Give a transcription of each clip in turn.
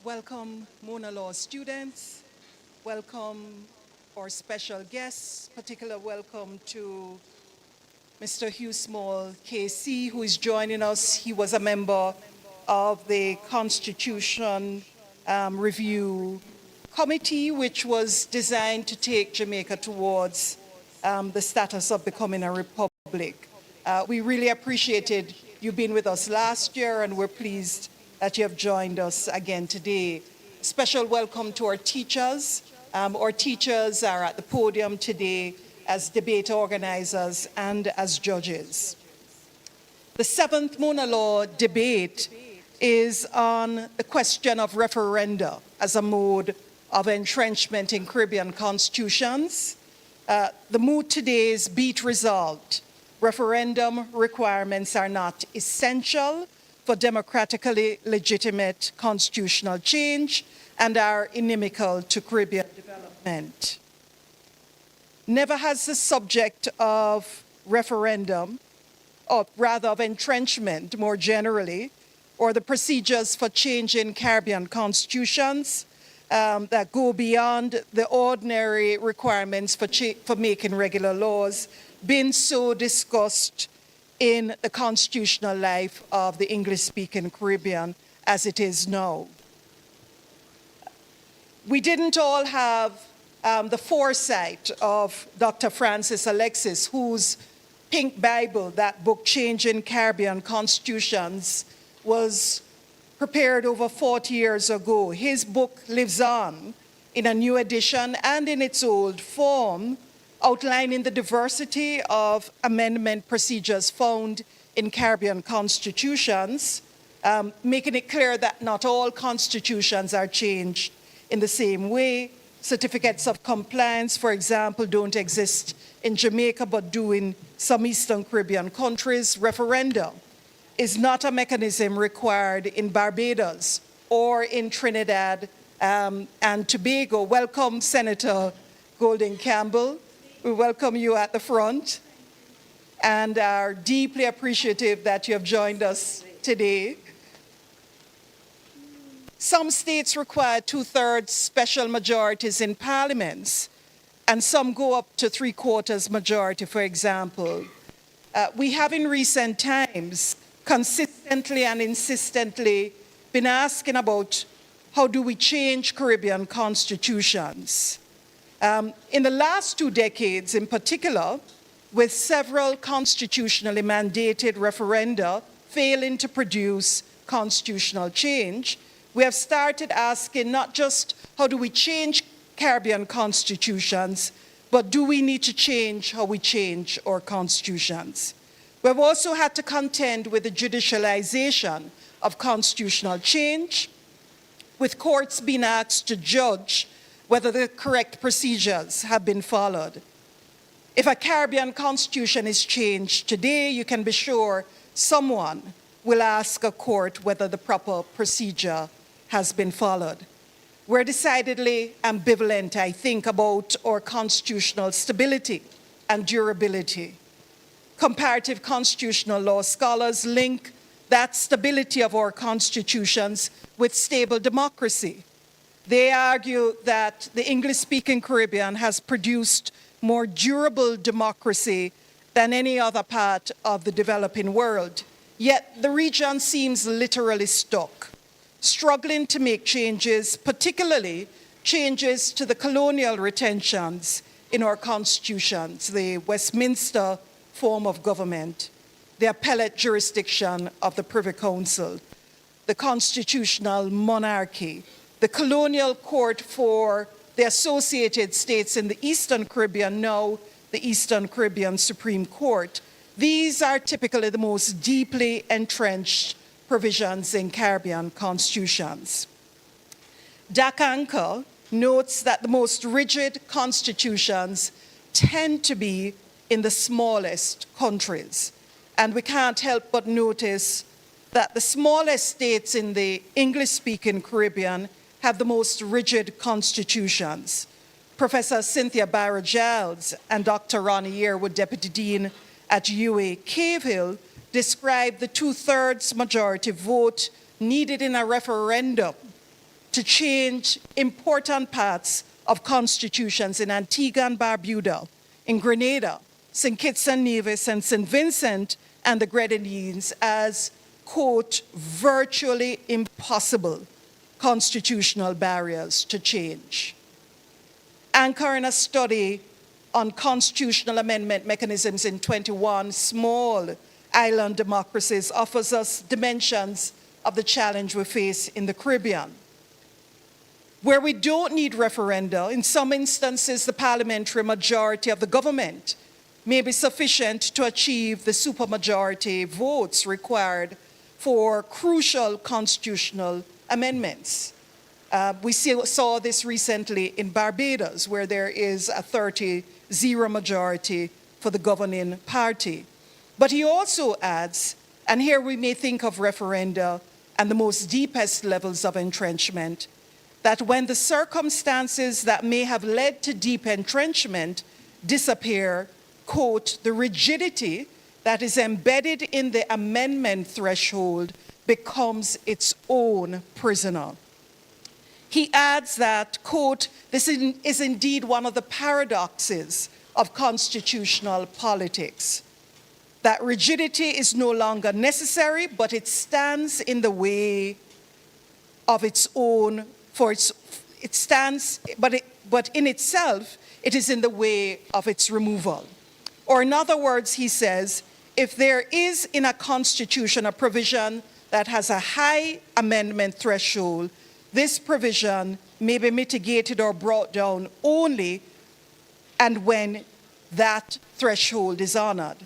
Welcome, MonaLaw students. Welcome our special guests. Particular welcome to Mr. Hugh Small, KC, who is joining us. He was a member of the Constitution Review Committee, which was designed to take Jamaica towards the status of becoming a republic. We really appreciated you being with us last year, and we're pleased that you have joined us again today. Special welcome to our teachers. Our teachers are at the podium today as debate organizers and as judges. The seventh MonaLaw debate is on the question of referenda as a mode of entrenchment in Caribbean constitutions. The mood today is be it resolved. Referendum requirements are not essential for democratically legitimate constitutional change and are inimical to Caribbean development. Never has the subject of referendum, or rather of entrenchment more generally, or the procedures for changing Caribbean constitutions that go beyond the ordinary requirements for making regular laws, been so discussed in the constitutional life of the English-speaking Caribbean as it is now. We didn't all have the foresight of Dr. Francis Alexis, whose Pink Bible, that book, Changing Caribbean Constitutions, was prepared over 40 years ago. His book lives on in a new edition and in its old form, outlining the diversity of amendment procedures found in Caribbean constitutions, making it clear that not all constitutions are changed in the same way. Certificates of compliance, for example, don't exist in Jamaica but do in some Eastern Caribbean countries. Referenda is not a mechanism required in Barbados or in Trinidad and Tobago. Welcome, Senator Golden Campbell. We welcome you at the front and are deeply appreciative that you have joined us today. Some states require 2/3 special majorities in parliaments, and some go up to 3/4 majority, for example. We have in recent times consistently and insistently been asking about how do we change Caribbean constitutions. In the last 2 decades in particular, with several constitutionally mandated referenda failing to produce constitutional change, we have started asking not just how do we change Caribbean constitutions, but do we need to change how we change our constitutions? We've also had to contend with the judicialization of constitutional change, with courts being asked to judge whether the correct procedures have been followed. If a Caribbean constitution is changed today, you can be sure someone will ask a court whether the proper procedure has been followed. We're decidedly ambivalent, I think, about our constitutional stability and durability. Comparative constitutional law scholars link that stability of our constitutions with stable democracy. They argue that the English-speaking Caribbean has produced more durable democracy than any other part of the developing world. Yet the region seems literally stuck, struggling to make changes, particularly changes to the colonial retentions in our constitutions, the Westminster form of government, the appellate jurisdiction of the Privy Council, the constitutional monarchy, the colonial court for the associated states in the Eastern Caribbean, now the Eastern Caribbean Supreme Court. These are typically the most deeply entrenched provisions in Caribbean constitutions. Dakanka notes that the most rigid constitutions tend to be in the smallest countries. And we can't help but notice that the smallest states in the English-speaking Caribbean have the most rigid constitutions. Professor Cynthia Barra-Giles and Dr. Ronnie Yearwood, Deputy Dean at UA Cave Hill, described the 2/3 majority vote needed in a referendum to to change important parts of constitutions in Antigua and Barbuda, in Grenada, St. Kitts and Nevis, and St. Vincent and the Grenadines as, quote, virtually impossible constitutional barriers to change. Anchoring a study on constitutional amendment mechanisms in 21 small island democracies offers us dimensions of the challenge we face in the Caribbean. Where we don't need referenda, in some instances the parliamentary majority of the government may be sufficient to achieve the supermajority votes required for crucial constitutional amendments. We saw this recently in Barbados, where there is a 30-0 majority for the governing party. But he also adds, and here we may think of referenda and the most deepest levels of entrenchment, that when the circumstances that may have led to deep entrenchment disappear, quote, the rigidity that is embedded in the amendment threshold becomes its own prisoner. He adds that, quote, this is indeed one of the paradoxes of constitutional politics, that rigidity is no longer necessary, but it stands in the way of its own, but in itself, it is in the way of its removal. Or in other words, he says, if there is in a constitution a provision that has a high amendment threshold, this provision may be mitigated or brought down only and when that threshold is honored.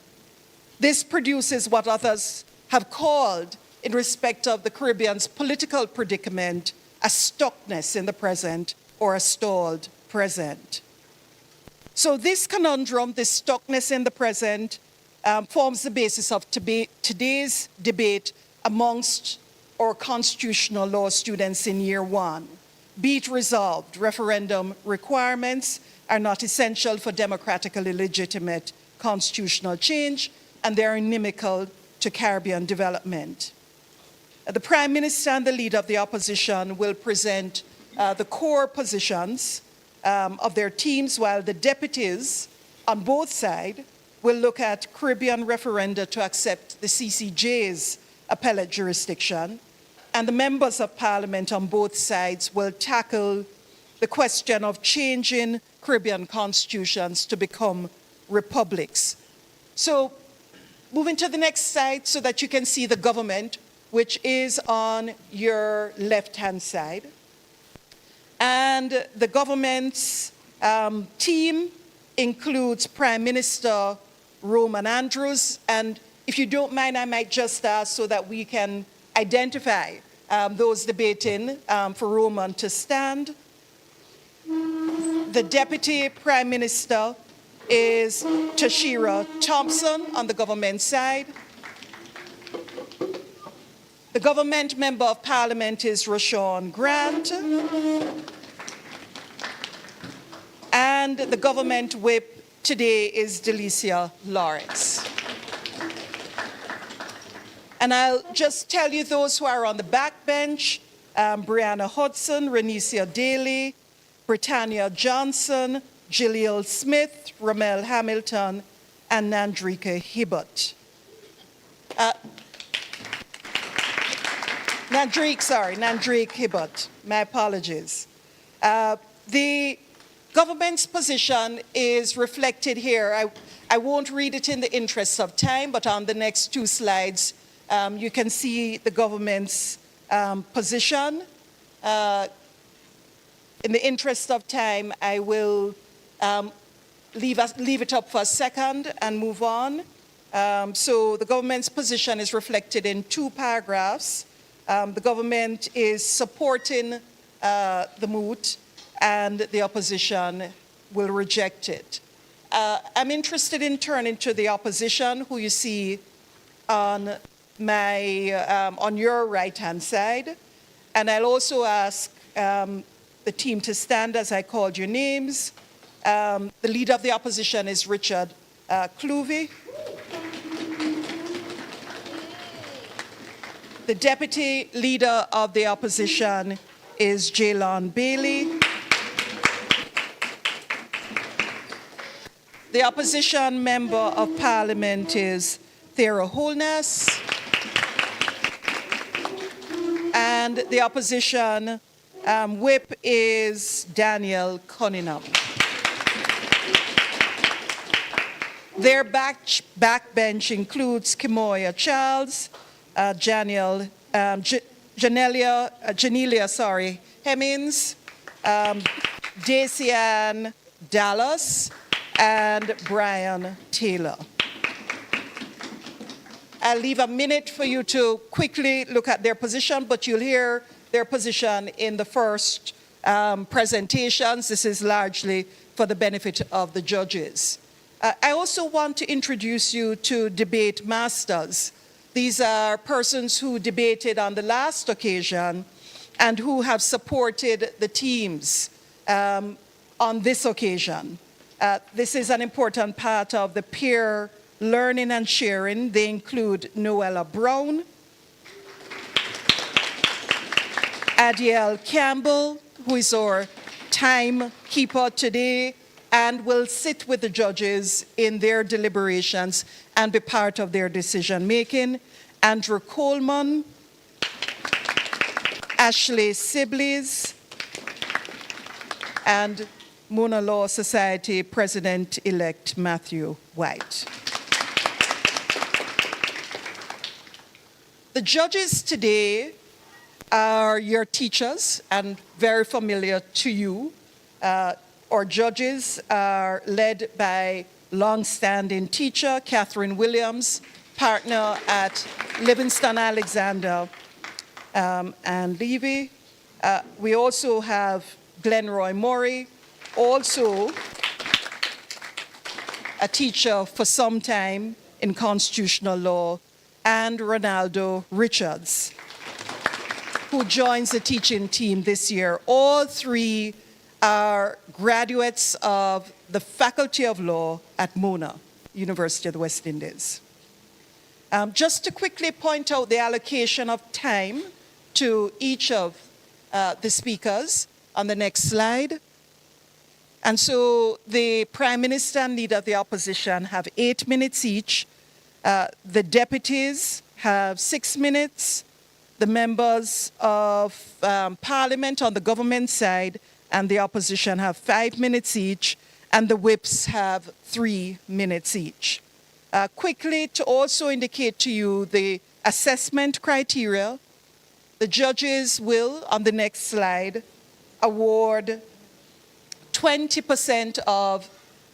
This produces what others have called, in respect of the Caribbean's political predicament, a stuckness in the present or a stalled present. So this conundrum, this stuckness in the present, forms the basis of today's debate amongst our constitutional law students in year one. Be it resolved, referendum requirements are not essential for democratically legitimate constitutional change, and they are inimical to Caribbean development. The Prime Minister and the Leader of the Opposition will present the core positions of their teams, while the deputies on both sides will look at Caribbean referenda to accept the CCJ's appellate jurisdiction, and the members of Parliament on both sides will tackle the question of changing Caribbean constitutions to become republics. So, moving to the next slide so that you can see the government, which is on your left-hand side. And the government's team includes Prime Minister Roman Andrews. And if you don't mind, I might just ask so that we can identify those debating for Roman to stand. The Deputy Prime Minister is Tashira Thompson on the government side. The government member of Parliament is Rashawn Grant. And the government whip today is Delicia Lawrence. And I'll just tell you those who are on the back bench: Brianna Hudson, Renicia Daly, Britannia Johnson, Jilliel Smith, Ramel Hamilton, and Nandrika Hibbert. Nandrik Hibbert. My apologies. The government's position is reflected here. I won't read it in the interest of time, but on the next two slides, you can see the government's position. In the interest of time, I will leave it up for a second and move on. So the government's position is reflected in two paragraphs. The government is supporting the moot, and the opposition will reject it. I'm interested in turning to the opposition, who you see on your right-hand side. And I'll also ask the team to stand as I called your names. The Leader of the Opposition is Richard Cloovey. The Deputy Leader of the Opposition is Jaylon Bailey. The opposition member of parliament is Thera Holness. And the opposition whip is Daniel Cunningham. Their backbench includes Kimoya Charles, Janelia Hemmings, Dacian Dallas, and Brian Taylor. I'll leave a minute for you to quickly look at their position, but you'll hear their position in the first presentations. This is largely for the benefit of the judges. I also want to introduce you to debate masters. These are persons who debated on the last occasion and who have supported the teams on this occasion. This is an important part of the peer learning and sharing. They include Noella Brown, Adiel Campbell, who is our timekeeper today, and will sit with the judges in their deliberations and be part of their decision making. Andrew Coleman, Ashley Sibley's, and MonaLaw Society President-elect Matthew White. The judges today are your teachers and very familiar to you. Our judges are led by long-standing teacher Catherine Williams, partner at Livingston Alexander and Levy. We also have Glenroy Murray, also a teacher for some time in constitutional law, and Ronaldo Richards, who joins the teaching team this year. All three are graduates of the Faculty of Law at Mona, University of the West Indies. Just to quickly point out the allocation of time to each of the speakers on the next slide. And so the Prime Minister and Leader of the Opposition have 8 minutes each. The deputies have 6 minutes. The members of Parliament on the government side and the opposition have 5 minutes each, and the whips have 3 minutes each. Quickly, to also indicate to you the assessment criteria, the judges will, on the next slide, award 20% of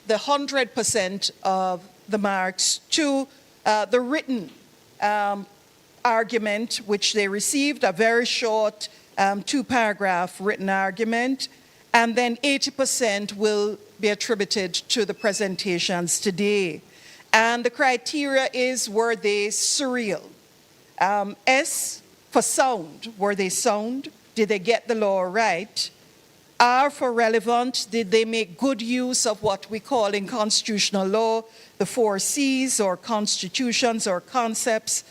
the 100% of the marks to the written argument which they received, a very short 2-paragraph written argument, and then 80% will be attributed to the presentations today. And the criteria is, were they surreal? S for sound, were they sound? Did they get the law right? R for relevant, did they make good use of what we call in constitutional law the 4 C's, or constitutions, or concepts,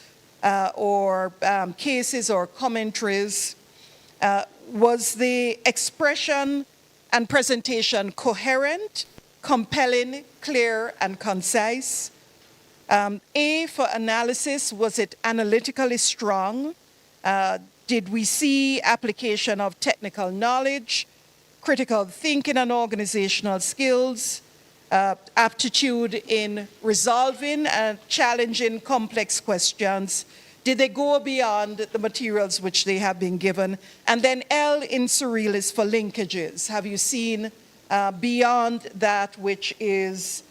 or cases, or commentaries? Was the expression and presentation coherent, compelling, clear, and concise? A for analysis, was it analytically strong? Did we see application of technical knowledge, critical thinking and organizational skills, aptitude in resolving and challenging complex questions? Did they go beyond the materials which they have been given? And then L in surreal is for linkages. Have you seen beyond that which is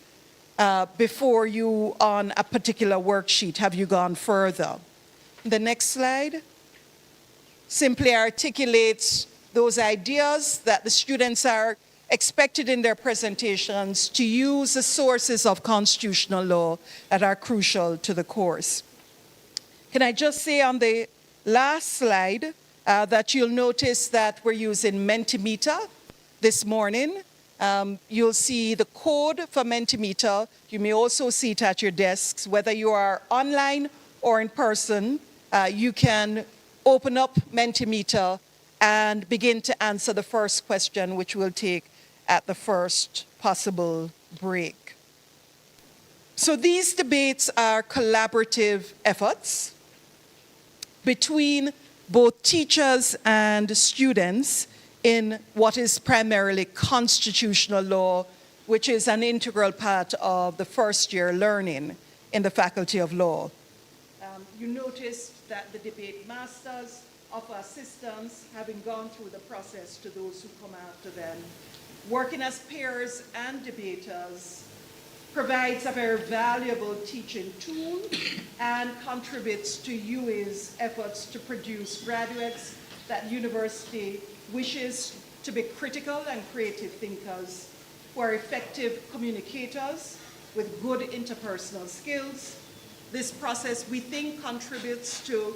before you on a particular worksheet? Have you gone further? The next slide simply articulates those ideas that the students are expected in their presentations to use the sources of constitutional law that are crucial to the course. Can I just say on the last slide that you'll notice that we're using Mentimeter this morning. You'll see the code for Mentimeter. You may also see it at your desks. Whether you are online or in person, you can open up Mentimeter and begin to answer the first question, which we'll take at the first possible break. So these debates are collaborative efforts between both teachers and students in what is primarily constitutional law, which is an integral part of the first year learning in the Faculty of Law. You noticed that the debate masters offer assistance, having gone through the process, to those who come after them. Working as peers and debaters provides a very valuable teaching tool and contributes to UA's efforts to produce graduates that university wishes to be critical and creative thinkers who are effective communicators with good interpersonal skills. This process, we think, contributes to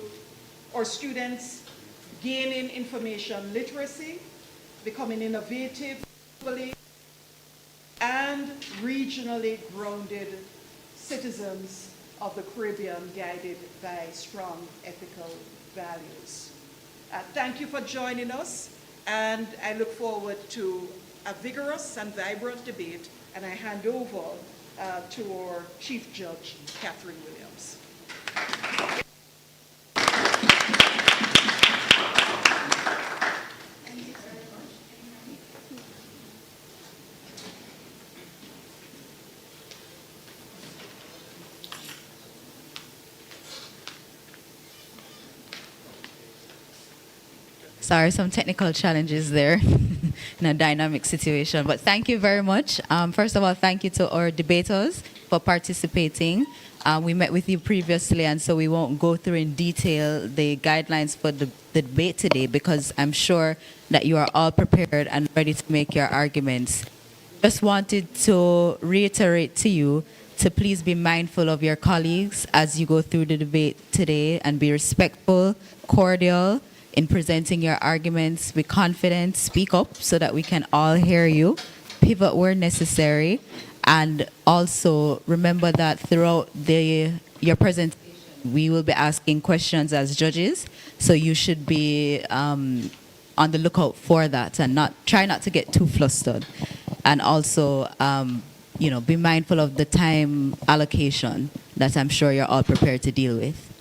our students gaining information literacy, becoming innovative, and regionally grounded citizens of the Caribbean guided by strong ethical values. Thank you for joining us, and I look forward to a vigorous and vibrant debate, and I hand over to our Chief Judge, Catherine Williams. Sorry, some technical challenges there in a dynamic situation. But thank you very much. First of all, thank you to our debaters for participating. We met with you previously, and so we won't go through in detail the guidelines for the debate today, because I'm sure that you are all prepared and ready to make your arguments. Just wanted to reiterate to you to please be mindful of your colleagues as you go through the debate today, and be respectful, cordial, in presenting your arguments. Be confident, speak up so that we can all hear you, pivot where necessary, and also remember that throughout your presentation, we will be asking questions as judges, so you should be on the lookout for that, and try not to get too flustered, and also be mindful of the time allocation that I'm sure you're all prepared to deal with.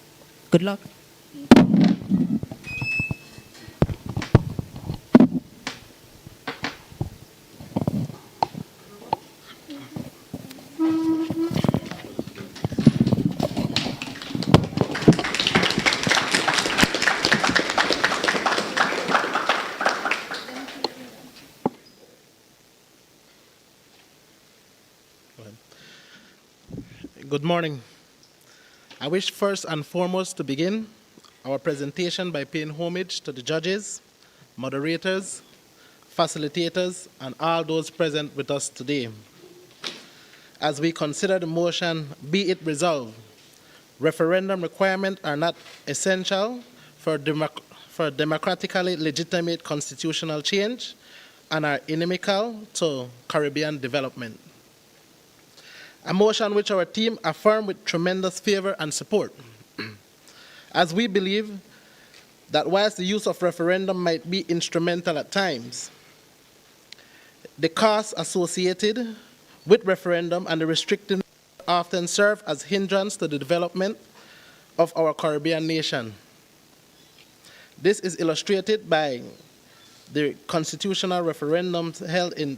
Good luck. Good morning. I wish first and foremost to begin our presentation by paying homage to the judges, moderators, facilitators, and all those present with us today. As we consider the motion, be it resolved, referendum requirements are not essential for democratically legitimate constitutional change and are inimical to Caribbean development. A motion which our team affirm with tremendous favor and support, as we believe that whilst the use of referendum might be instrumental at times, the costs associated with referendum and the restrictive often serve as hindrance to the development of our Caribbean nation. This is illustrated by the constitutional referendums held in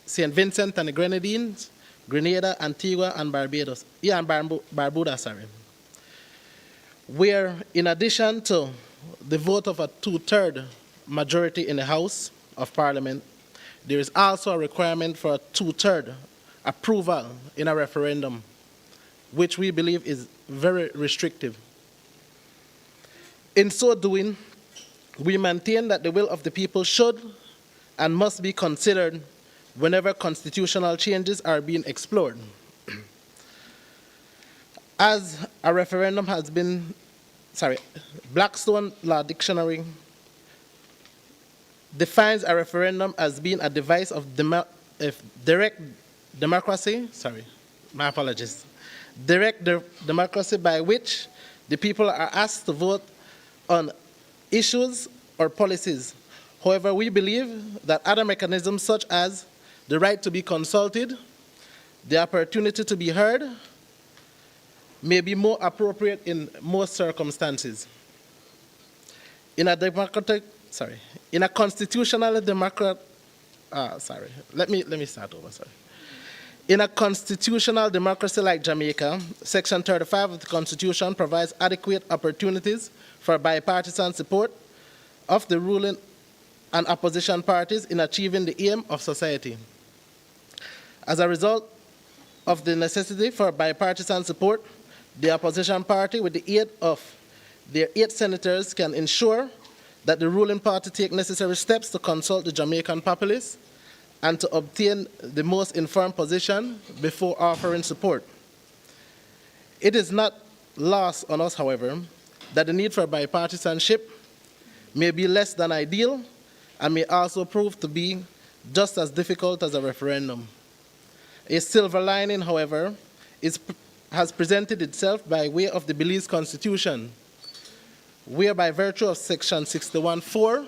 St. Vincent and the Grenadines, Grenada, Antigua, and Barbuda, where in addition to the vote of a two-thirds majority in the House of Parliament, there is also a requirement for a two-thirds approval in a referendum, which we believe is very restrictive. In so doing, we maintain that the will of the people should and must be considered whenever constitutional changes are being explored. As a referendum has been, Blackstone Law Dictionary defines a referendum as being a device of direct democracy, direct democracy by which the people are asked to vote on issues or policies However, we believe that other mechanisms such as the right to be consulted, the opportunity to be heard, may be more appropriate in most circumstances. In a constitutional democracy like Jamaica, Section 35 of the Constitution provides adequate opportunities for bipartisan support of the ruling and opposition parties in achieving the aim of society. As a result of the necessity for bipartisan support, the opposition party, with the aid of their 8 senators, can ensure that the ruling party take necessary steps to consult the Jamaican populace and to obtain the most informed position before offering support. It is not lost on us, however, that the need for bipartisanship may be less than ideal and may also prove to be just as difficult as a referendum. A silver lining, however, has presented itself by way of the Belize Constitution, where by virtue of Section 61(4),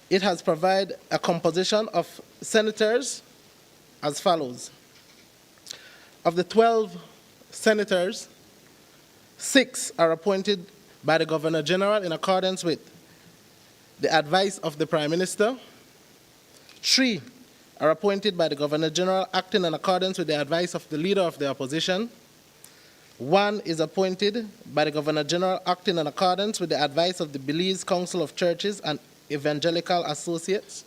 it has provided a composition of senators as follows. Of the 12 senators, 6 are appointed by the Governor General in accordance with the advice of the Prime Minister. 3 are appointed by the Governor General acting in accordance with the advice of the Leader of the Opposition. 1 is appointed by the Governor General acting in accordance with the advice of the Belize Council of Churches and Evangelical Associates.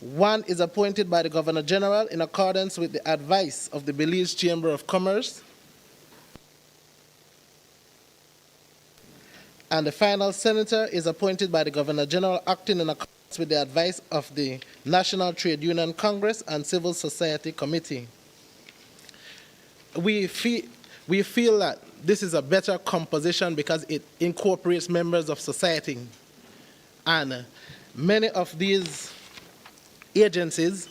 1 is appointed by the Governor General in accordance with the advice of the Belize Chamber of Commerce. And the final senator is appointed by the Governor General acting in accordance with the advice of the National Trade Union Congress and Civil Society Committee. We feel that this is a better composition because it incorporates members of society. And many of these agencies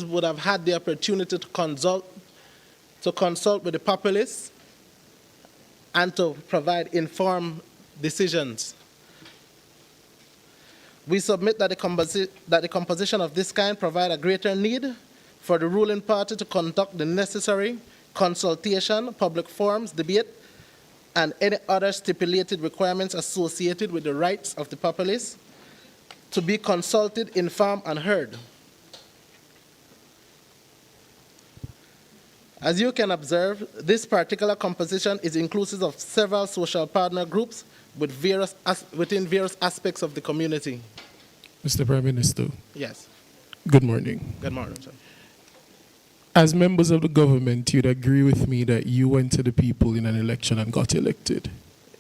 would have had the opportunity to consult with the populace and to provide informed decisions. We submit that the composition of this kind provide a greater need for the ruling party to conduct the necessary consultation, public forums, debate, and any other stipulated requirements associated with the rights of the populace to be consulted, informed, and heard. As you can observe, this particular composition is inclusive of several social partner groups within various aspects of the community. Mr. Prime Minister. Yes. Good morning. Good morning, sir. As members of the government, you'd agree with me that you went to the people in an election and got elected?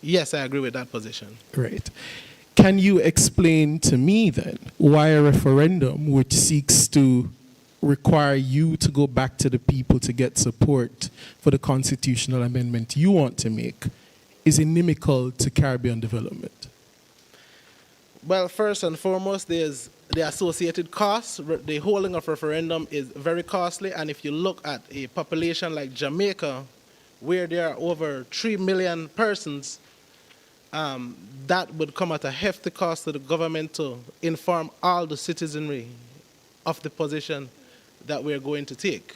Yes, I agree with that position. Right. Can you explain to me then why a referendum which seeks to require you to go back to the people to get support for the constitutional amendment you want to make is inimical to Caribbean development? Well, first and foremost, there's the associated costs. The holding of referendum is very costly, and if you look at a population like Jamaica, where there are over 3 million persons, that would come at a hefty cost to the government to inform all the citizenry of the position that we're going to take.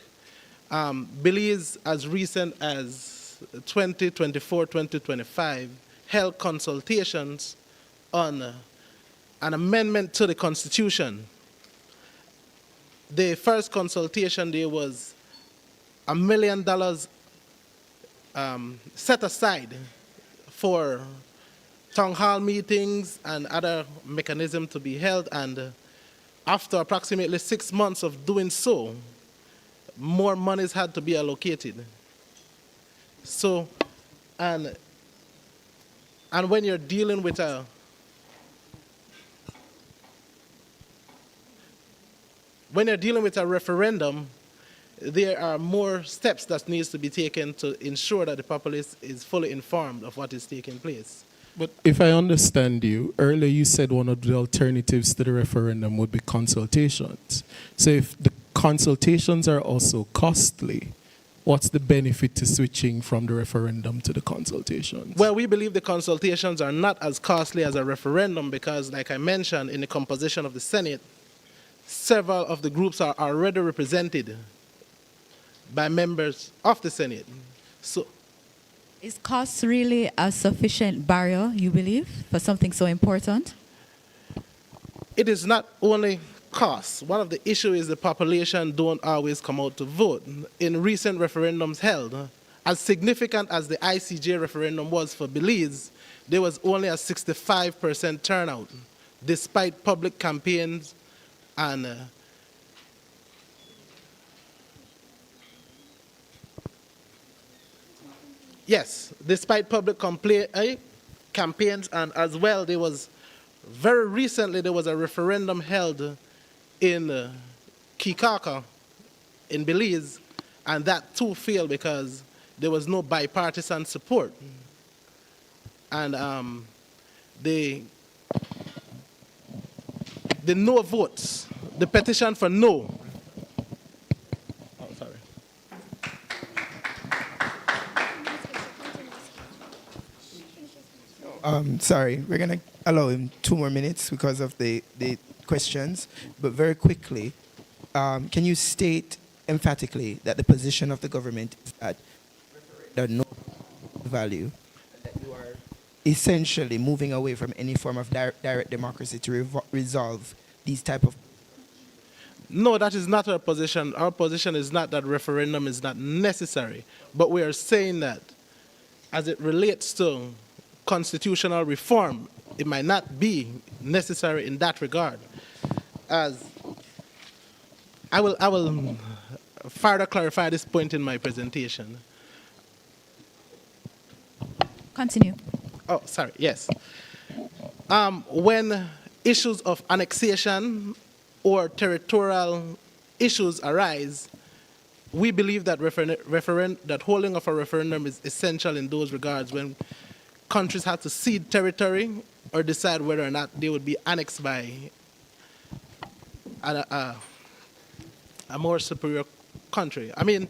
Belize, as recent as 2024, 2025, held consultations on an amendment to the Constitution. The first consultation there was $1 million set aside for town hall meetings and other mechanisms to be held, and after approximately 6 months of doing so, more monies had to be allocated. So, and when you're dealing with a referendum, there are more steps that needs to be taken to ensure that the populace is fully informed of what is taking place. But if I understand you, earlier you said one of the alternatives to the referendum would be consultations. So if the consultations are also costly, what's the benefit to switching from the referendum to the consultations? Well, we believe the consultations are not as costly as a referendum because, like I mentioned, in the composition of the Senate, several of the groups are already represented by members of the Senate. So, Is cost really a sufficient barrier, you believe, for something so important? it is not only costs. One of the issues is the population don't always come out to vote. In recent referendums held, as significant as the ICJ referendum was for Belize, there was only a 65% turnout, despite public campaigns and yes, despite public campaigns, and as well, there was very recently there was a referendum held in Kikaka in Belize, and that too failed because there was no bipartisan support. And the no votes, the petition for no. Oh, sorry. Sorry, we're going to allow him 2 more minutes because of the questions. But very quickly, can you state emphatically that the position of the government is that there are no value, that you are essentially moving away from any form of direct democracy to resolve these type of... No, that is not our position. Our position is not that referendum is not necessary, but we are saying that as it relates to constitutional reform, it might not be necessary in that regard. As I will further clarify this point in my presentation. Continue. Oh, sorry, yes. When issues of annexation or territorial issues arise, we believe that that holding of a referendum is essential in those regards when countries have to cede territory or decide whether or not they would be annexed by a more superior country. I mean,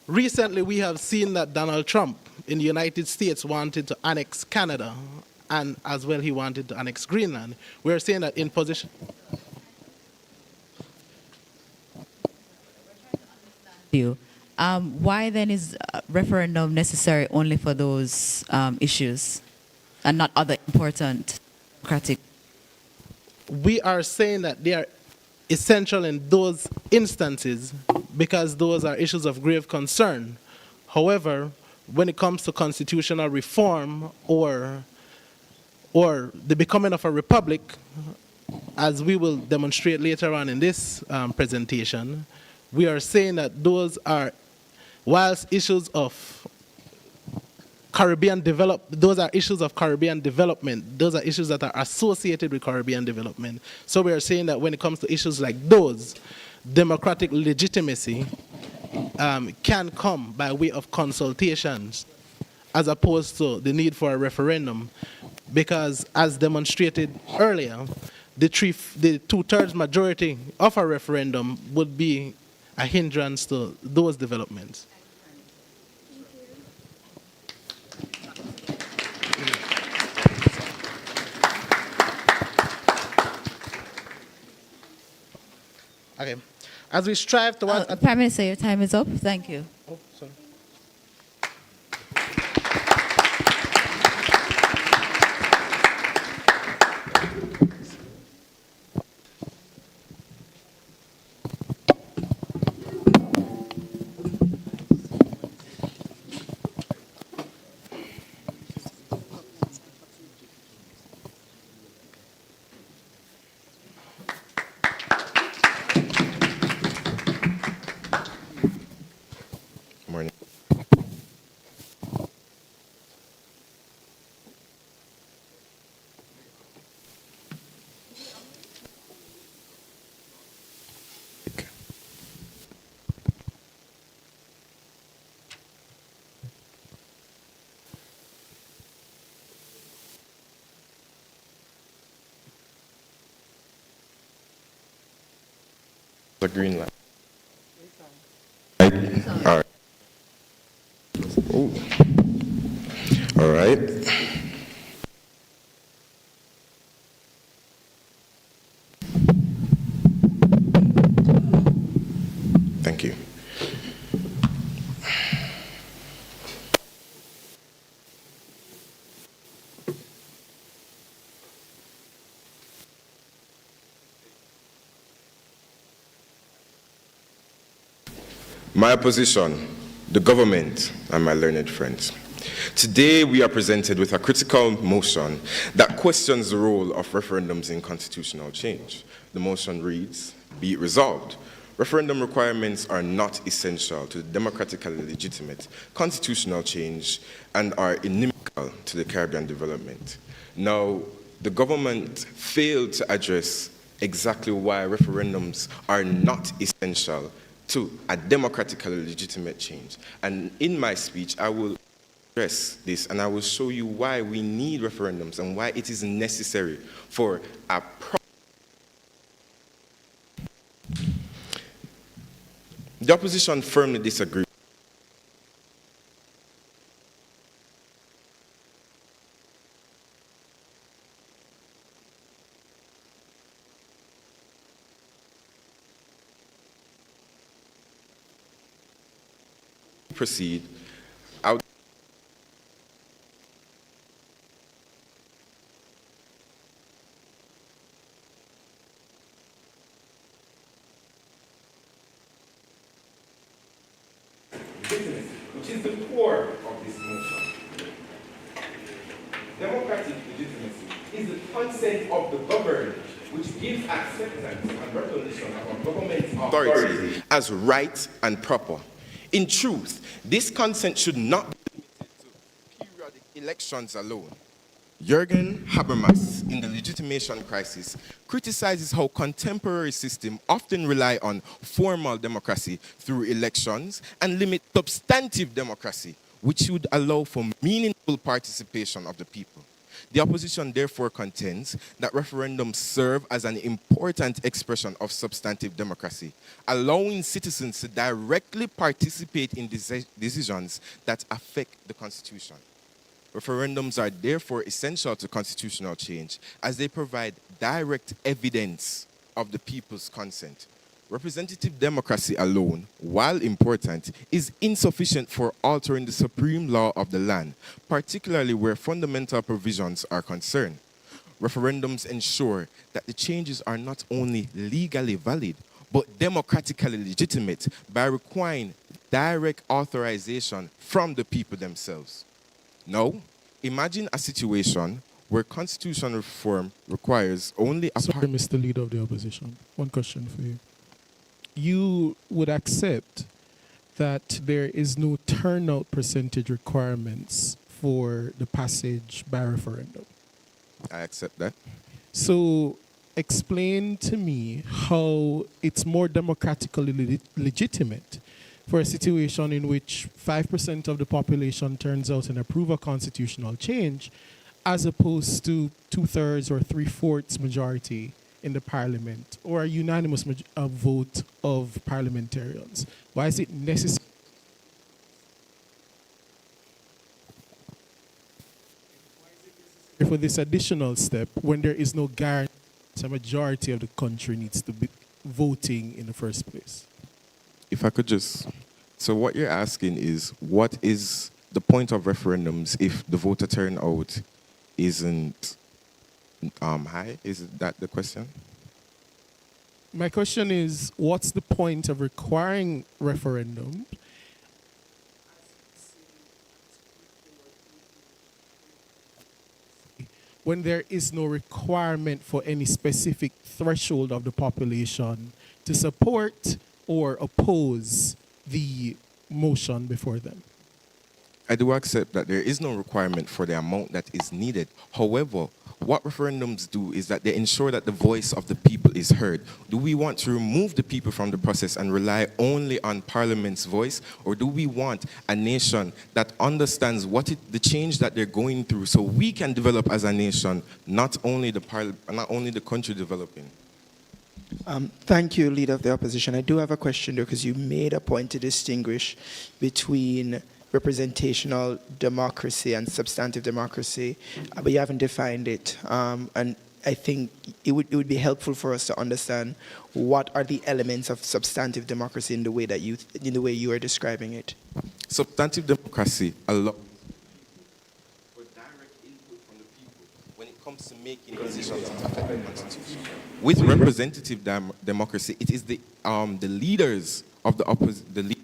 recently we have seen that Donald Trump in the United States wanted to annex Canada, and as well he wanted to annex Greenland. We are saying that in position... You. Why then is referendum necessary only for those issues and not other important democratic? We are saying that they are essential in those instances because those are issues of grave concern. However, when it comes to constitutional reform or the becoming of a republic, as we will demonstrate later on in this presentation, we are saying that those are, whilst issues of those are issues of Caribbean development. Those are issues that are associated with Caribbean development. So we are saying that when it comes to issues like those, democratic legitimacy can come by way of consultations as opposed to the need for a referendum. Because as demonstrated earlier, the 2/3 majority of a referendum would be a hindrance to those developments. Okay. As we strive towards... Prime Minister, your time is up. Thank you. Oh, sorry. Morning. The green light. All right. Oh. All right. Thank you. My opposition, the government, and my learned friends. Today, we are presented with a critical motion that questions the role of referendums in constitutional change. The motion reads, "Be it resolved, referendum requirements are not essential to the democratically legitimate constitutional change and are inimical to the Caribbean development." Now, the government failed to address exactly why referendums are not essential to a democratically legitimate change. And in my speech, I will address this and I will show you why we need referendums and why it is necessary for a The opposition firmly disagrees. Proceed. Which is the core of this motion. Democratic legitimacy is the consent of the governed, which gives acceptance and recognition of a government's authority as right and proper. In truth, this consent should not be limited to periodic elections alone. Jürgen Habermas, in The Legitimation Crisis, criticizes how contemporary systems often rely on formal democracy through elections and limit substantive democracy, which would allow for meaningful participation of the people. The opposition therefore contends that referendums serve as an important expression of substantive democracy, allowing citizens to directly participate in decisions that affect the Constitution. Referendums are therefore essential to constitutional change as they provide direct evidence of the people's consent. Representative democracy alone, while important, is insufficient for altering the supreme law of the land, particularly where fundamental provisions are concerned. Referendums ensure that the changes are not only legally valid, but democratically legitimate by requiring direct authorization from the people themselves. Now, imagine a situation where constitutional reform requires only a... Sorry, Mr. Leader of the Opposition. One question for you. You would accept that there is no turnout percentage requirements for the passage by referendum? I accept that. So explain to me how it's more democratically legitimate for a situation in which 5% of the population turns out and approve a constitutional change as opposed to 2/3 or 3/4 majority in the parliament or a unanimous vote of parliamentarians. Why is it necessary for this additional step when there is no guarantee a majority of the country needs to be voting in the first place? If I could just... So what you're asking is, what is the point of referendums if the voter turnout isn't high? Is that the question? My question is, what's the point of requiring referendum when there is no requirement for any specific threshold of the population to support or oppose the motion before them? I do accept that there is no requirement for the amount that is needed. However, what referendums do is that they ensure that the voice of the people is heard. Do we want to remove the people from the process and rely only on Parliament's voice? Or do we want a nation that understands the change that they're going through so we can develop as a nation, not only the country developing? Thank you, Leader of the Opposition. I do have a question, though, because you made a point to distinguish between representational democracy and substantive democracy, but you haven't defined it. And I think it would be helpful for us to understand what are the elements of substantive democracy in the way that you are describing it. Substantive democracy allows for direct input from the people when it comes to making decisions that affect the Constitution. With representative democracy, it is the leaders of the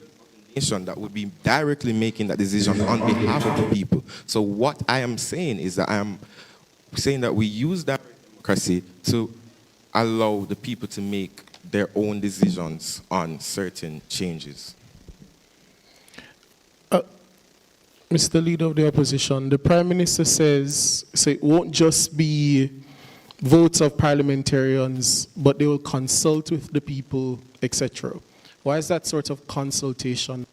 nation that would be directly making that decision on behalf of the people. So what I am saying is that I am saying that we use direct democracy to allow the people to make their own decisions on certain changes. Mr. Leader of the Opposition, the Prime Minister says it won't just be votes of parliamentarians, but they will consult with the people, etc. Why is that sort of consultation?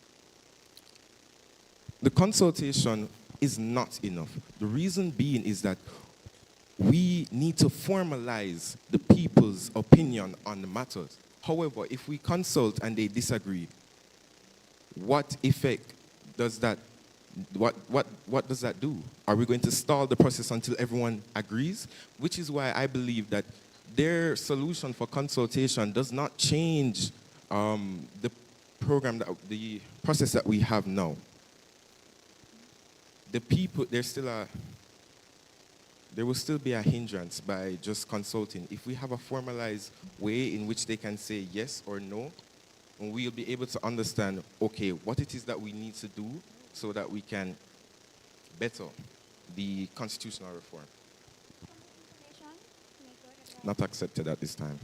The consultation is not enough. The reason being is that we need to formalize the people's opinion on the matters. However, if we consult and they disagree, what effect does that, what does that do? Are we going to stall the process until everyone agrees? Which is why I believe that their solution for consultation does not change the program, the process that we have now. The people, there will still be a hindrance by just consulting. If we have a formalized way in which they can say yes or no, and we'll be able to understand, okay, what it is that we need to do so that we can better the constitutional reform. Not accepted at this time.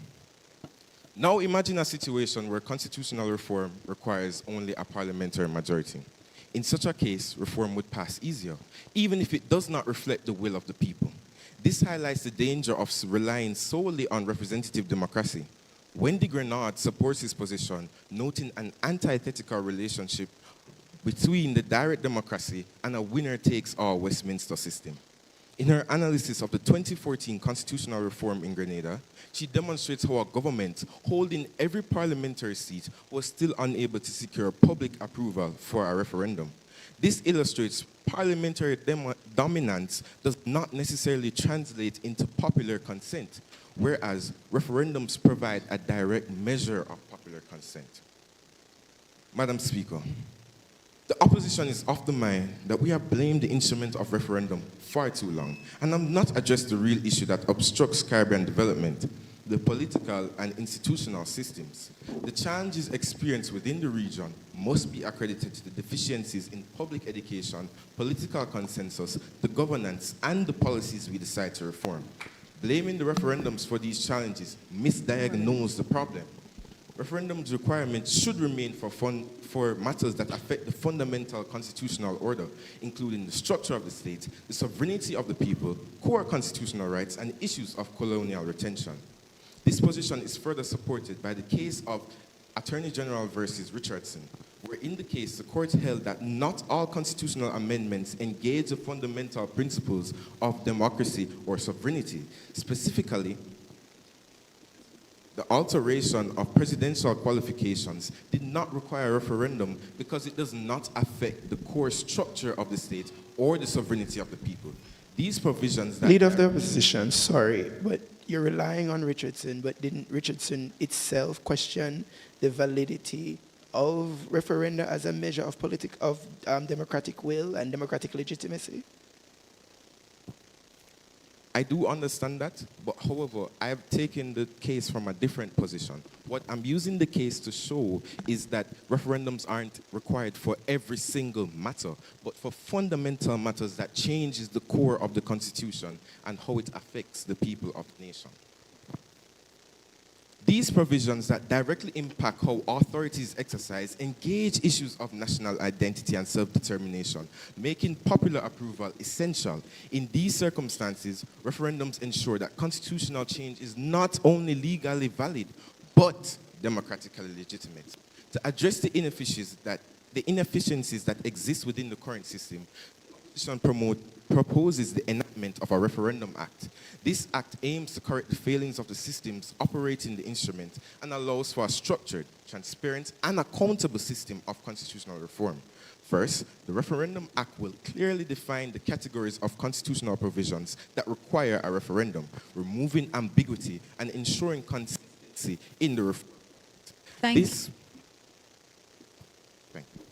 Now imagine a situation where constitutional reform requires only a parliamentary majority. In such a case, reform would pass easier, even if it does not reflect the will of the people. This highlights the danger of relying solely on representative democracy. Wendy Grenard supports his position, noting an antithetical relationship between the direct democracy and a winner-takes-all Westminster system. In her analysis of the 2014 constitutional reform in Grenada, she demonstrates how a government holding every parliamentary seat was still unable to secure public approval for a referendum. This illustrates parliamentary dominance does not necessarily translate into popular consent, whereas referendums provide a direct measure of popular consent. Madam Speaker, the opposition is of the mind that we have blamed the instrument of referendum far too long and have not addressed the real issue that obstructs Caribbean development, the political and institutional systems. The challenges experienced within the region must be accredited to the deficiencies in public education, political consensus, the governance, and the policies we decide to reform. Blaming the referendums for these challenges misdiagnose the problem. Referendums requirements should remain for matters that affect the fundamental constitutional order, including the structure of the state, the sovereignty of the people, core constitutional rights, and issues of colonial retention. This position is further supported by the case of Attorney General versus Richardson, where in the case the court held that not all constitutional amendments engage the fundamental principles of democracy or sovereignty. Specifically, the alteration of presidential qualifications did not require a referendum because it does not affect the core structure of the state or the sovereignty of the people. These provisions that... Leader of the opposition, sorry, but you're relying on Richardson, but didn't Richardson itself question the validity of referenda as a measure of democratic will and democratic legitimacy? I do understand that, but however, I have taken the case from a different position. What I'm using the case to show is that referendums aren't required for every single matter, but for fundamental matters that changes the core of the Constitution and how it affects the people of the nation. These provisions that directly impact how authorities exercise engage issues of national identity and self-determination, making popular approval essential. In these circumstances, referendums ensure that constitutional change is not only legally valid, but democratically legitimate. To address the inefficiencies that exist within the current system, the opposition proposes the enactment enactment of a Referendum Act. This act aims to correct the failings of the systems operating the instrument and allows for a structured, transparent, and accountable system of constitutional reform. First, the Referendum Act will clearly define the categories of constitutional provisions that require a referendum, removing ambiguity and ensuring consistency in the reform. Thank you. Thank you.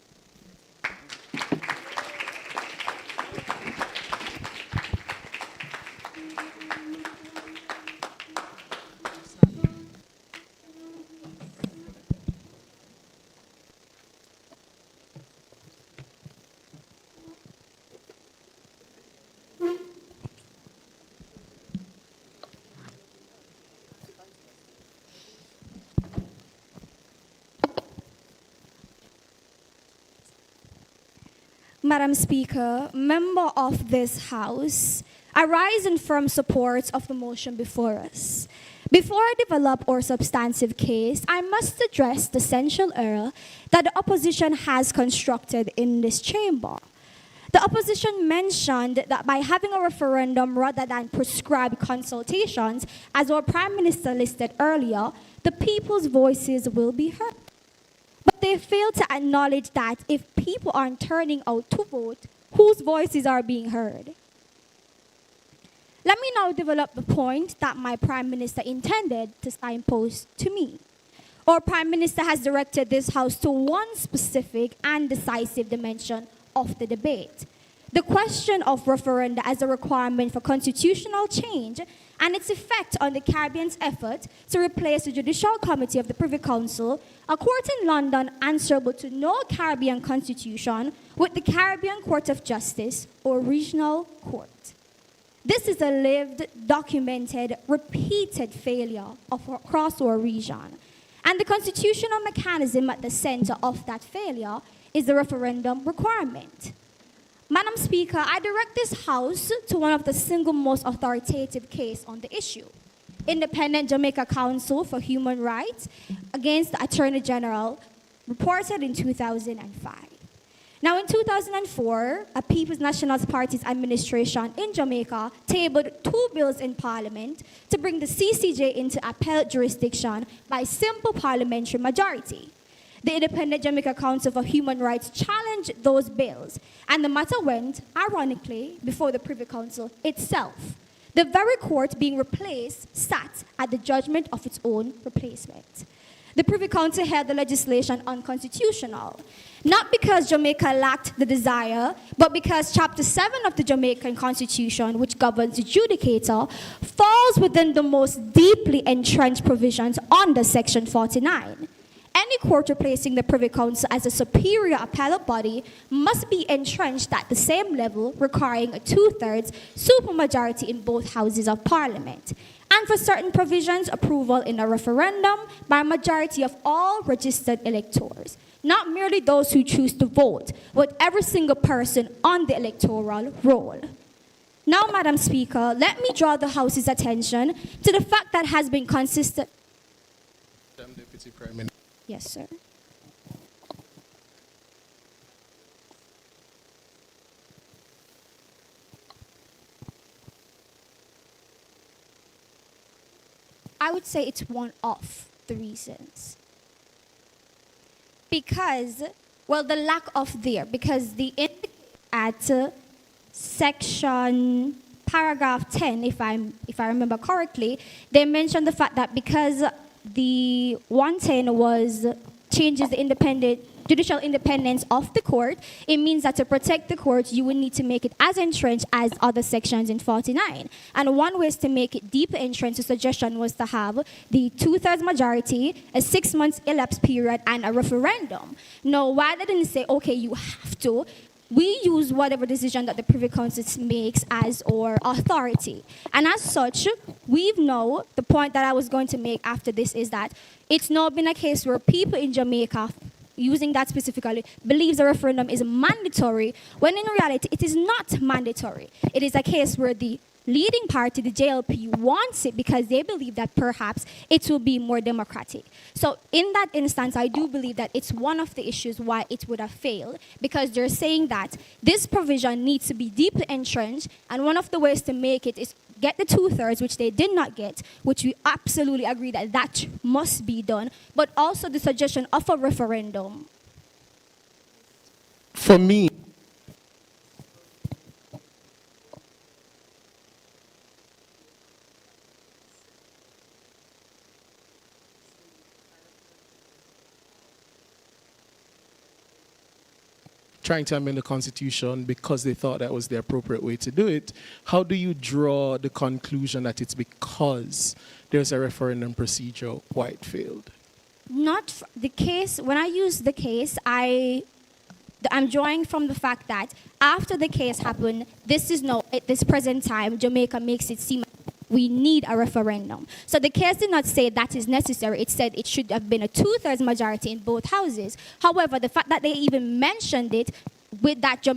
Madam Speaker, member of this House, I rise in firm support of the motion before us. Before I develop our substantive case, I must address the central error that the opposition has constructed in this chamber. The opposition mentioned that by having a referendum rather than prescribed consultations, as our Prime Minister listed earlier, the people's voices will be heard. But they fail to acknowledge that if people aren't turning out to vote, whose voices are being heard? Let me now develop the point that my Prime Minister intended to signpost to me. Our Prime Minister has directed this House to one specific and decisive dimension of the debate: the question of referenda as a requirement for constitutional change and its effect on the Caribbean's effort to replace the Judicial Committee of the Privy Council, a court in London answerable to no Caribbean constitution, with the Caribbean Court of Justice or regional court. This is a lived, documented, repeated failure across our region. And the constitutional mechanism at the center of that failure is the referendum requirement. Madam Speaker, I direct this House to one of the single most authoritative case on the issue: Independent Jamaica Council for Human Rights against the Attorney General, reported in 2005. Now, in 2004, a People's National Party's administration in Jamaica tabled 2 bills in Parliament to bring the CCJ into appellate jurisdiction by simple parliamentary majority. The Independent Jamaica Council for Human Rights challenged those bills, and the matter went, ironically, before the Privy Council itself. The very court being replaced sat at the judgment of its own replacement. The Privy Council held the legislation unconstitutional, not because Jamaica lacked the desire, but because Chapter 7 of the Jamaican Constitution, which governs the judicator, falls within the most deeply entrenched provisions under Section 49. Any court replacing the Privy Council as a superior appellate body must be entrenched at the same level, requiring a 2/3 supermajority in both houses of Parliament. And for certain provisions, approval in a referendum by a majority of all registered electors. Not merely those who choose to vote, but every single person on the electoral roll. Now, Madam Speaker, let me draw the House's attention to the fact that has been consistent. Madam Deputy Prime Minister. Yes, sir. I would say it's one of the reasons. Because, well, the lack of there, because the at section paragraph 10, if I remember correctly, they mentioned the fact that because the 110 was changes the judicial independence of the court, it means that to protect the court, you would need to make it as entrenched as other sections in 49. And one way to make it deeper entrenched, the suggestion was to have the 2/3 majority, a 6 months elapse period, and a referendum. Now, why they didn't say, okay, you have to, we use whatever decision that the Privy Council makes as our authority. And as such, we've know, the point that I was going to make after this is that it's now been a case where people in Jamaica, using that specifically, believes a referendum is mandatory, when in reality it is not mandatory. It is a case where the leading party, the JLP, wants it because they believe that perhaps it will be more democratic. So in that instance, I do believe that it's one of the issues why it would have failed, because they're saying that this provision needs to be deeply entrenched, and one of the ways to make it is get the 2/3, which they did not get, which we absolutely agree that that must be done, but also the suggestion of a referendum. For me, trying to amend the Constitution because they thought that was the appropriate way to do it, how do you draw the conclusion that it's because there's a referendum procedure why it failed? Not the case. When I use the case, I'm drawing from the fact that after the case happened, this is no, at this present time, Jamaica makes it seem we need a referendum. So the case did not say that is necessary. It said it should have been a 2/3 majority in both houses. However, the fact that they even mentioned it, with that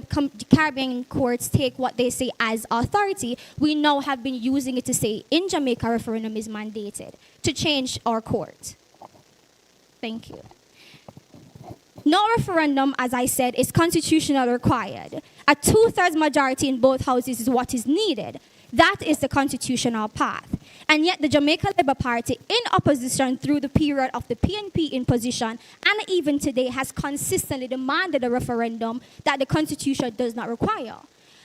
Caribbean courts take what they say as authority, we now have been using it to say in Jamaica referendum is mandated to change our court. Thank you. No referendum, as I said, is constitutionally required. A 2/3 majority in both houses is what is needed. That is the constitutional path. And yet the Jamaica Labour Party, in opposition through the period of the PNP in position, and even today, has consistently demanded a referendum that the Constitution does not require.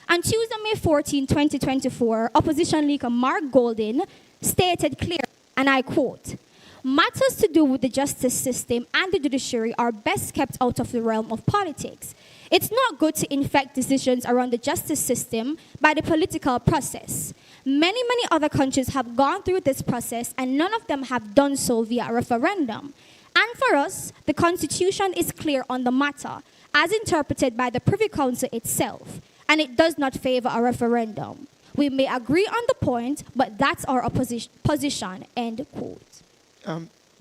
On Tuesday, May 14, 2024, opposition leader Mark Golden stated clearly, and I quote, "Matters to do with the justice system and the judiciary are best kept out of the realm of politics. It's not good to infect decisions around the justice system by the political process. Many other countries have gone through this process, and none of them have done so via a referendum. And for us, the Constitution is clear on the matter, as interpreted by the Privy Council itself, and it does not favor a referendum. We may agree on the point, but that's our position," end quote.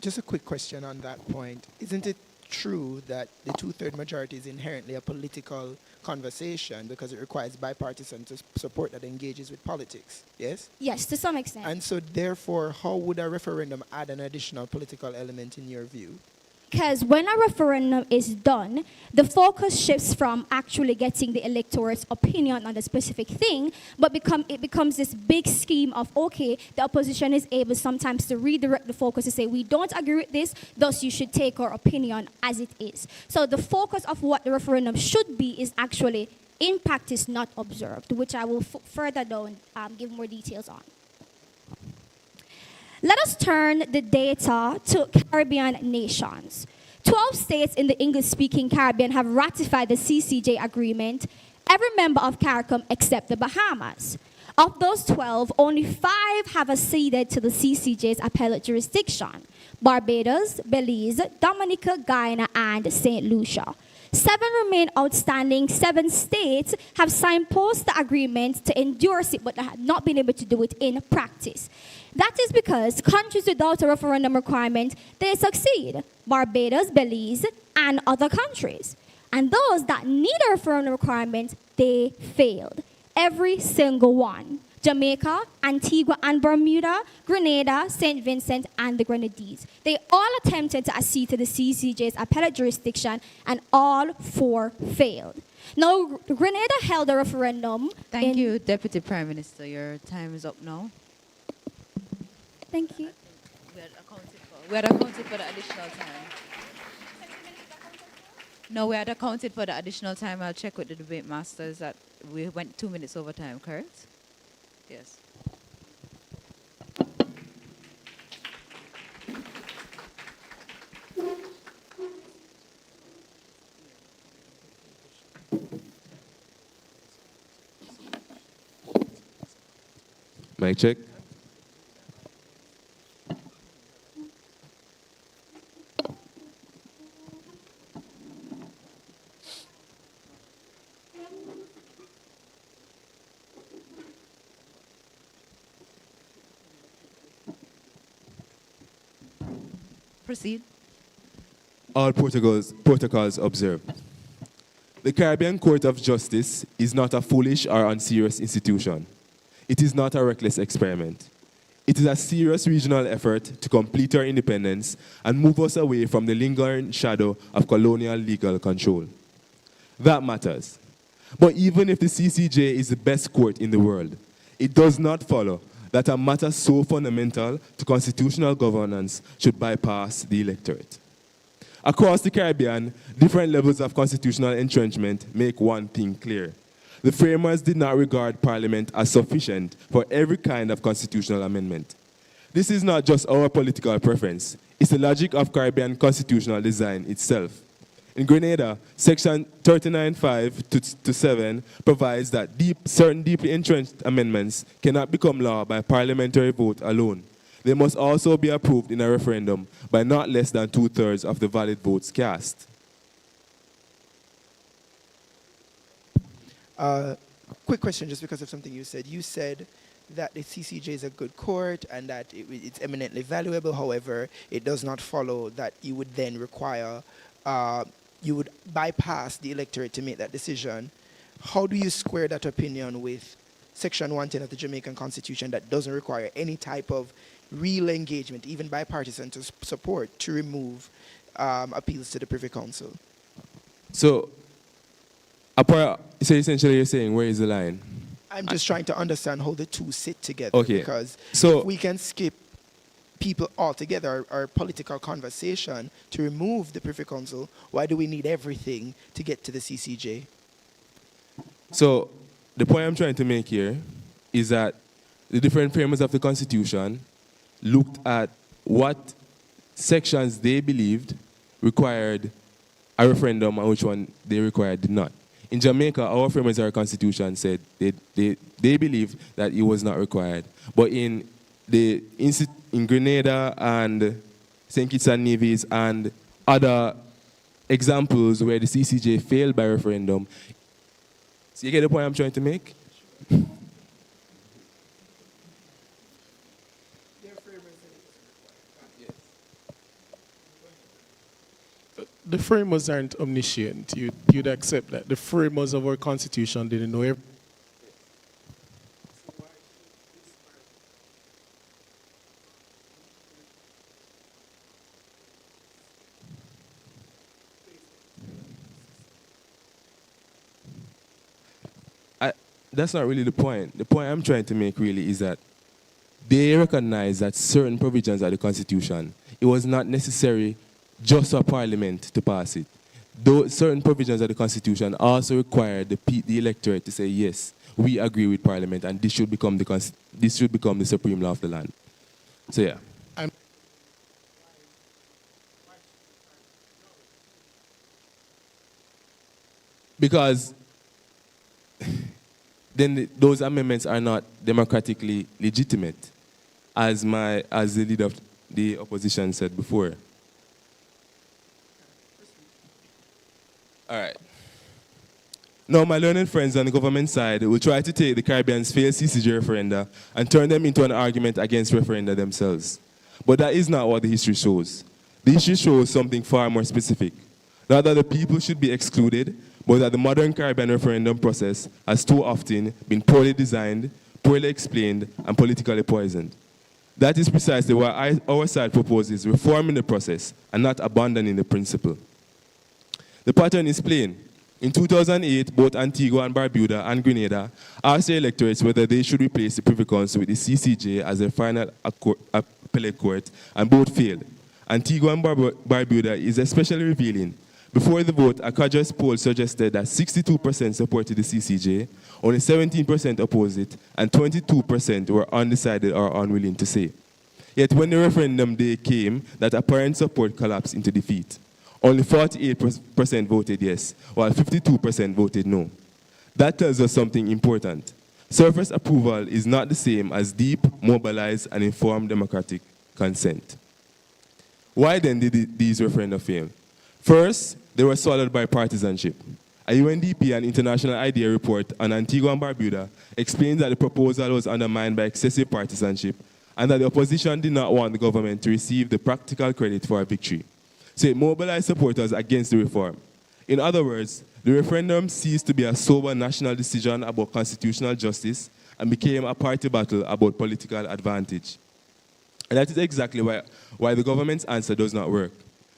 Just a quick question on that point. Isn't it true that the 2/3 majority is inherently a political conversation because it requires bipartisan support that engages with politics? Yes? Yes, to some extent. And so therefore, how would a referendum add an additional political element in your view? Because when a referendum is done, the focus shifts from actually getting the electorate's opinion on a specific thing, but it becomes this big scheme of, okay, the opposition is able sometimes to redirect the focus to say, we don't agree with this, thus you should take our opinion as it is. So the focus of what the referendum should be is actually impact is not observed, which I will further down give more details on. Let us turn the data to Caribbean nations. 12 states in the English-speaking Caribbean have ratified the CCJ agreement, every member of CARICOM except the Bahamas. Of those 12, only 5 have acceded to the CCJ's appellate jurisdiction: Barbados, Belize, Dominica, Guyana, and St. Lucia. 7 remain outstanding. 7 states have signposted the agreement to endorse it, but have not been able to do it in practice. That is because countries without a referendum requirement, they succeed: Barbados, Belize, and other countries. And those that need a referendum requirement, they failed. Every single one. Jamaica, Antigua and Bermuda, Grenada, St. Vincent, and the Grenadines. They all attempted to accede to the CCJ's appellate jurisdiction, and all 4 failed. Now, Grenada held a referendum. Thank you, Deputy Prime Minister. Your time is up now. Thank you. We had accounted for the additional time. No, we had accounted for the additional time. I'll check with the debate masters that we went 2 minutes over time, correct? Yes. Mic check. Proceed. All protocols observed. The Caribbean Court of Justice is not a foolish or unserious institution. It is not a reckless experiment. It is a serious regional effort to complete our independence and move us away from the lingering shadow of colonial legal control. That matters. But even if the CCJ is the best court in the world, it does not follow that a matter so fundamental to constitutional governance should bypass the electorate. Across the Caribbean, different levels of constitutional entrenchment make one thing clear. The framers did not regard Parliament as sufficient for every kind of constitutional amendment. This is not just our political preference, it's the logic of Caribbean constitutional design itself. In Grenada, Section 39.5 to 7 provides that certain deeply entrenched amendments cannot become law by parliamentary vote alone. They must also be approved in a referendum by not less than 2/3 of the valid votes cast. Quick question, just because of something you said. You said that the CCJ is a good court and that it's eminently valuable. However, it does not follow that you would then require, you would bypass the electorate to make that decision. How do you square that opinion with Section 110 of the Jamaican Constitution that doesn't require any type of real engagement, even bipartisan support, to remove appeals to the Privy Council? So essentially you're saying, where is the line? I'm just trying to understand how the two sit together. Okay. Because So if we can skip people altogether, our political conversation, to remove the Privy Council, why do we need everything to get to the CCJ? So the point I'm trying to make here is that the different framers of the Constitution looked at what sections they believed required a referendum and which one they required did not. In Jamaica, our framers of our Constitution said they believed that it was not required. But in Grenada and St. Kitts and Nevis and other examples where the CCJ failed by referendum, so you get the point I'm trying to make? The framers aren't omniscient. You'd accept that. The framers of our Constitution didn't know everything. That's not really the point. The point I'm trying to make really is that they recognize that certain provisions of the Constitution, it was not necessary just for Parliament to pass it. Though certain provisions of the Constitution also require the electorate to say, yes, we agree with Parliament and this should become the supreme law of the land. So yeah. Because then those amendments are not democratically legitimate, as the leader of the opposition said before. All right. Now, my learned friends on the government side will try to take the Caribbean's failed CCJ referenda and turn them into an argument against referenda themselves. But that is not what the history shows. The history shows something far more specific. Not that the people should be excluded, but that the modern Caribbean referendum process has too often been poorly designed, poorly explained, and politically poisoned. That is precisely why our side proposes reforming the process and not abandoning the principle. The pattern is plain. In 2008, both Antigua and Barbuda and Grenada asked their electorates whether they should replace the Privy Council with the CCJ as their final appellate court, and both failed. Antigua and Barbuda is especially revealing. Before the vote, a Cadres poll suggested that 62% supported the CCJ, only 17% opposed it, and 22% were undecided or unwilling to say. Yet when the referendum day came, that apparent support collapsed into defeat. Only 48% voted yes, while 52% voted no. That tells us something important. Surface approval is not the same as deep, mobilized, and informed democratic consent. Why then did these referenda fail? First, they were swallowed by partisanship. A UNDP and International IDEA report on Antigua and Barbuda explains that the proposal was undermined by excessive partisanship and that the opposition did not want the government to receive the practical credit for a victory. So it mobilized supporters against the reform. In other words, the referendum ceased to be a sober national decision about constitutional justice and became a party battle about political advantage. And that is exactly why the government's answer does not work.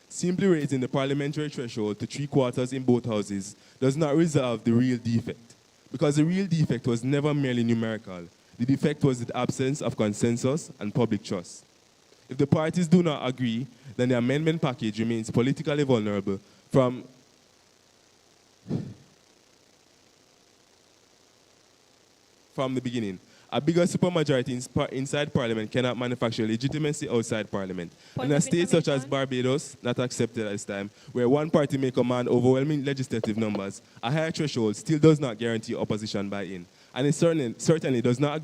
Simply raising the parliamentary threshold to 3/4 in both houses does not resolve the real defect, because the real defect was never merely numerical. The defect was the absence of consensus and public trust. If the parties do not agree, then the amendment package remains politically vulnerable from the beginning. A bigger supermajority inside Parliament cannot manufacture legitimacy outside Parliament. In a state such as Barbados, not accepted at this time, where one party may command overwhelming legislative numbers, a higher threshold still does not guarantee opposition buy-in. And it certainly does not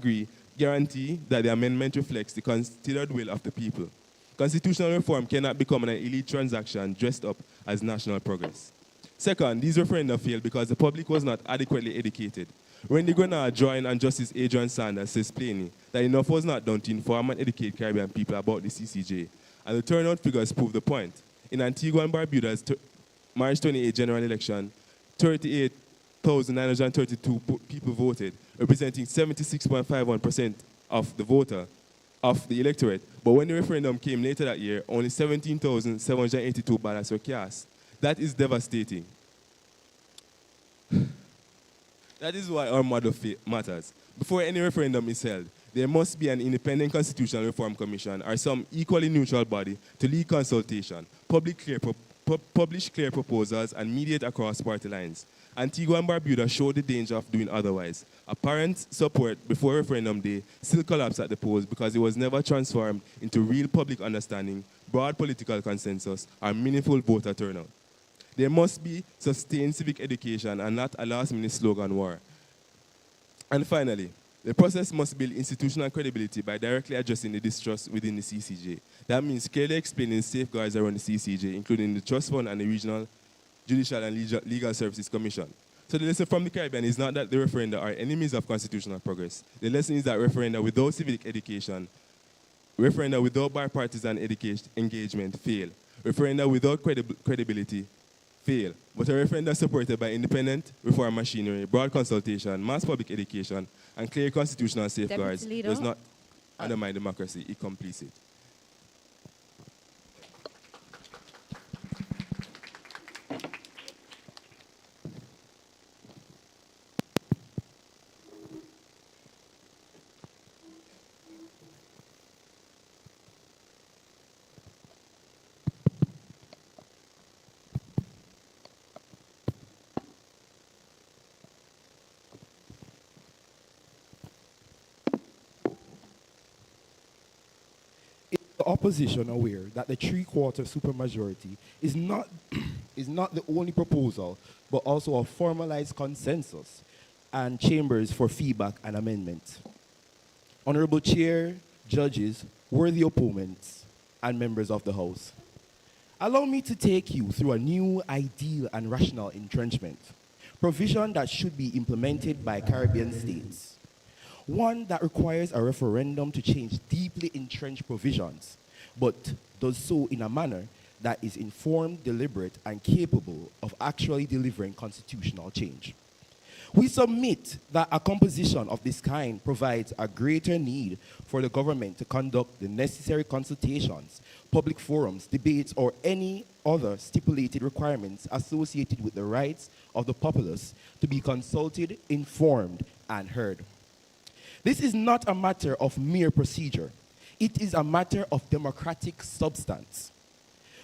guarantee that the amendment reflects the considered will of the people. Constitutional reform cannot become an elite transaction dressed up as national progress. Second, these referenda failed because the public was not adequately educated. Wendy Grenard joined and Justice Adrian Sanders says plainly that enough was not done to inform and educate Caribbean people about the CCJ, and the turnout figures prove the point. In Antigua and Barbuda's March 28 general election, 38,932 people voted, representing 76.51% of the electorate. But when the referendum came later that year, only 17,782 ballots were cast. That is devastating. That is why our model matters. Before any referendum is held, there must be an independent constitutional reform commission or some equally neutral body to lead consultation, publish clear proposals, and mediate across party lines. Antigua and Barbuda showed the danger of doing otherwise. Apparent support before referendum day still collapsed at the polls because it was never transformed into real public understanding, broad political consensus, or meaningful voter turnout. There must be sustained civic education and not a last-minute slogan war. And finally, the process must build institutional credibility by directly addressing the distrust within the CCJ. That means clearly explaining safeguards around the CCJ, including the Trust Fund and the Regional Judicial and Legal Services Commission. So the lesson from the Caribbean is not that the referenda are enemies of constitutional progress. The lesson is that referenda without civic education, referenda without bipartisan engagement fail. Referenda without credibility fail, but a referendum supported by independent reform machinery, broad consultation, mass public education, and clear constitutional safeguards does not undermine democracy, it completes it. Opposition aware that the three-quarter supermajority is not, is not the only proposal, but also a formalized consensus and chambers for feedback and amendment. Honorable Chair, judges, worthy opponents, and members of the House, allow me to take you through a new ideal and rational entrenchment, provision that should be implemented by Caribbean states. One that requires a referendum to change deeply entrenched provisions, but does so in a manner that is informed, deliberate, and capable of actually delivering constitutional change. We submit that a composition of this kind provides a greater need for the government to conduct the necessary consultations, public forums, debates, or any other stipulated requirements associated with the rights of the populace to be consulted, informed, and heard. This is not a matter of mere procedure. It is a matter of democratic substance.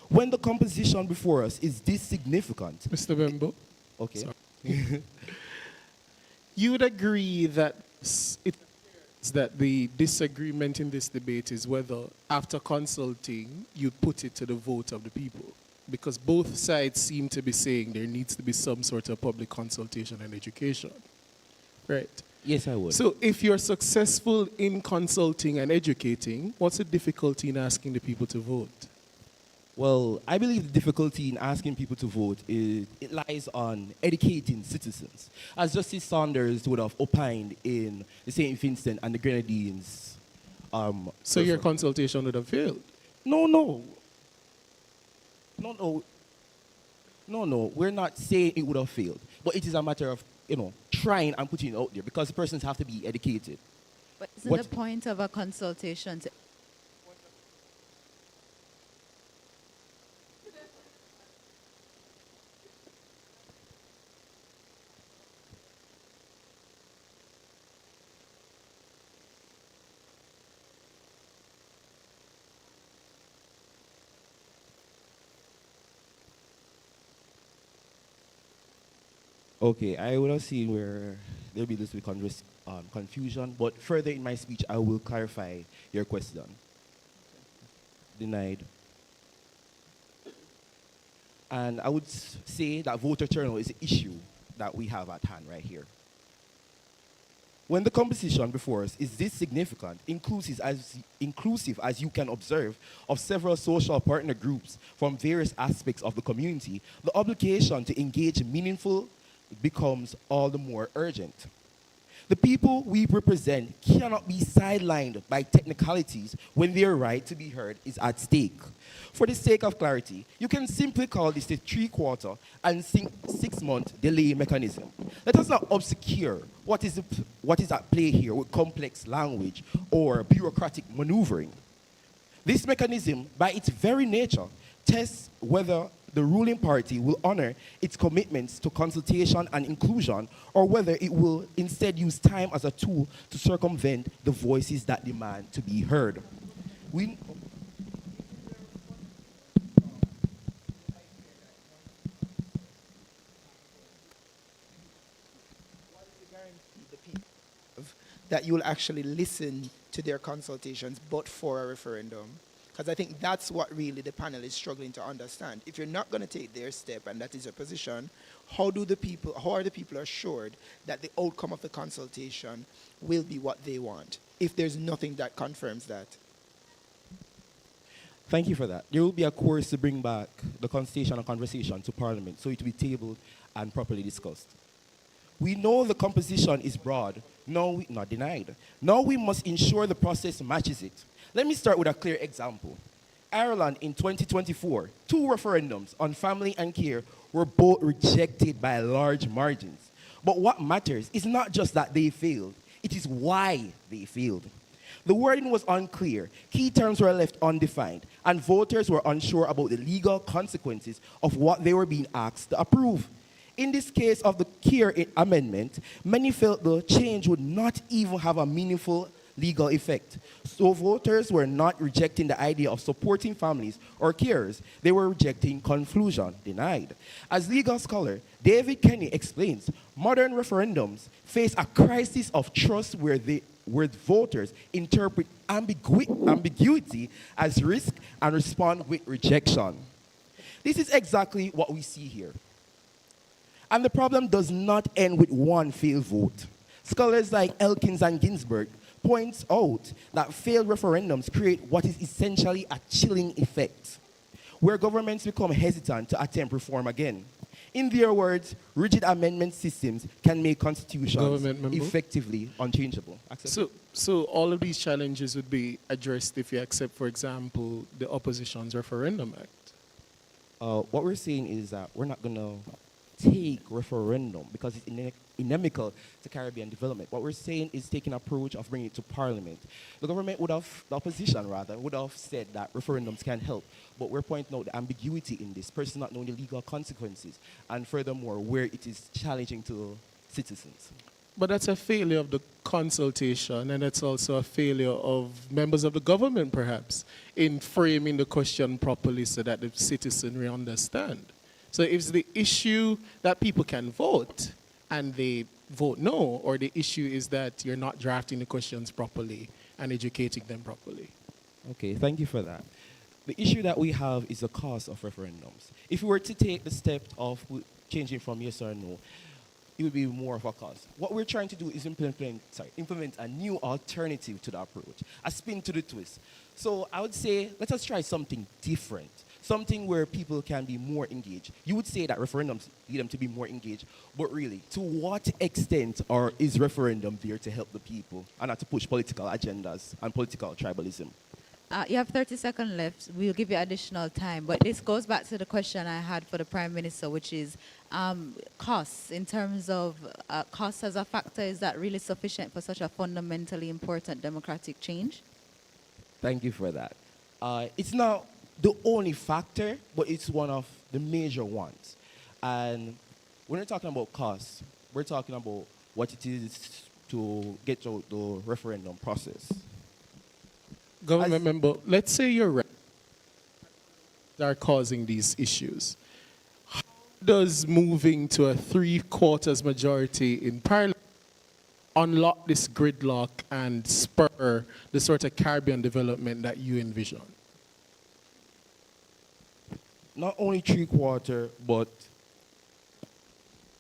When the composition before us is this significant... Mr. Bembo? Okay. Sorry. You would agree that that the disagreement in this debate is whether, after consulting, you put it to the vote of the people? Because both sides seem to be saying there needs to be some sort of public consultation and education. Right? Yes, I would. So if you're successful in consulting and educating, what's the difficulty in asking the people to vote? Well, I believe the difficulty in asking people to vote it lies on educating citizens. As Justice Saunders would have opined in the St. Vincent and the Grenadines. So your consultation would have failed? No. We're not saying it would have failed. But it is a matter of, trying and putting it out there because persons have to be educated. But isn't What- the point of a consultation to Okay, I would have seen where there'll be this confusion, but further in my speech, I will clarify your question. Denied. And I would say that voter turnout is the issue that we have at hand right here. When the composition before us is this significant, inclusive as you can observe, of several social partner groups from various aspects of the community, the obligation to engage meaningful becomes all the more urgent. The people we represent cannot be sidelined by technicalities when their right to be heard is at stake. For the sake of clarity, you can simply call this a 3-quarter and 6-month delay mechanism. Let us not obscure what is at play here with complex language or bureaucratic maneuvering. This mechanism, by its very nature, tests whether the ruling party will honor its commitments to consultation and inclusion, or whether it will instead use time as a tool to circumvent the voices that demand to be heard. That you will actually listen to their consultations, but for a referendum. Because I think that's what really the panel is struggling to understand. If you're not going to take their step, and that is your position, how are the people assured that the outcome of the consultation will be what they want, if there's nothing that confirms that? Thank you for that. There will be a course to bring back the consultation and conversation to Parliament, so it will be tabled and properly discussed. We know the composition is broad, not denied. Now we must ensure the process matches it. Let me start with a clear example. Ireland in 2024, 2 referendums on family and care were both rejected by large margins. But what matters is not just that they failed, it is why they failed. The wording was unclear, key terms were left undefined, and voters were unsure about the legal consequences of what they were being asked to approve. In this case of the care amendment, many felt the change would not even have a meaningful legal effect. So voters were not rejecting the idea of supporting families or carers, they were rejecting conclusion, denied. As legal scholar David Kenny explains, modern referendums face a crisis of trust where voters interpret ambiguity as risk and respond with rejection. This is exactly what we see here. And the problem does not end with one failed vote. Scholars like Elkins and Ginsburg points out that failed referendums create what is essentially a chilling effect, where governments become hesitant to attempt reform again. In their words, rigid amendment systems can make constitutions effectively unchangeable. So all of these challenges would be addressed if you accept, for example, the opposition's referendum act. What we're saying is that we're not going to take referendum because it's inimical to Caribbean development. What we're saying is take an approach of bringing it to Parliament. The opposition would have said that referendums can help, but we're pointing out the ambiguity in this, persons not knowing the legal consequences, and furthermore, where it is challenging to citizens. But that's a failure of the consultation, and it's also a failure of members of the government, perhaps, in framing the question properly so that the citizenry understand. So if it's the issue that people can vote and they vote no, or the issue is that you're not drafting the questions properly and educating them properly. Okay, thank you for that. The issue that we have is the cost of referendums. If we were to take the step of changing from yes or no, it would be more of a cost. What we're trying to do is implement a new alternative to the approach, a spin to the twist. So I would say, let us try something different. Something where people can be more engaged. You would say that referendums lead them to be more engaged, but really, to what extent is referendum there to help the people and not to push political agendas and political tribalism? You have 30 seconds left. We'll give you additional time. But this goes back to the question I had for the Prime Minister, which is costs. In terms of costs as a factor, is that really sufficient for such a fundamentally important democratic change? Thank you for that. It's not the only factor, but it's one of the major ones. And when we're talking about costs, we're talking about what it is to get to the referendum process. Government member, let's say you're right, that are causing these issues. How does moving to a 3/4 majority in Parliament unlock this gridlock and spur the sort of Caribbean development that you envision? Not only 3/4, but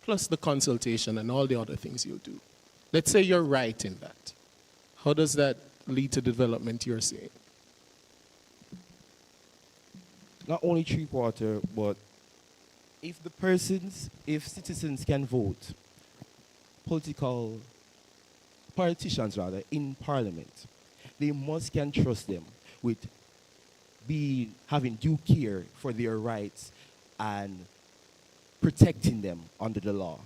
Plus the consultation and all the other things you'll do. Let's say you're right in that. How does that lead to development you're seeing? not only 3/4, but if citizens can vote, politicians rather, in Parliament, they must can trust them with having due care for their rights and protecting them under the law.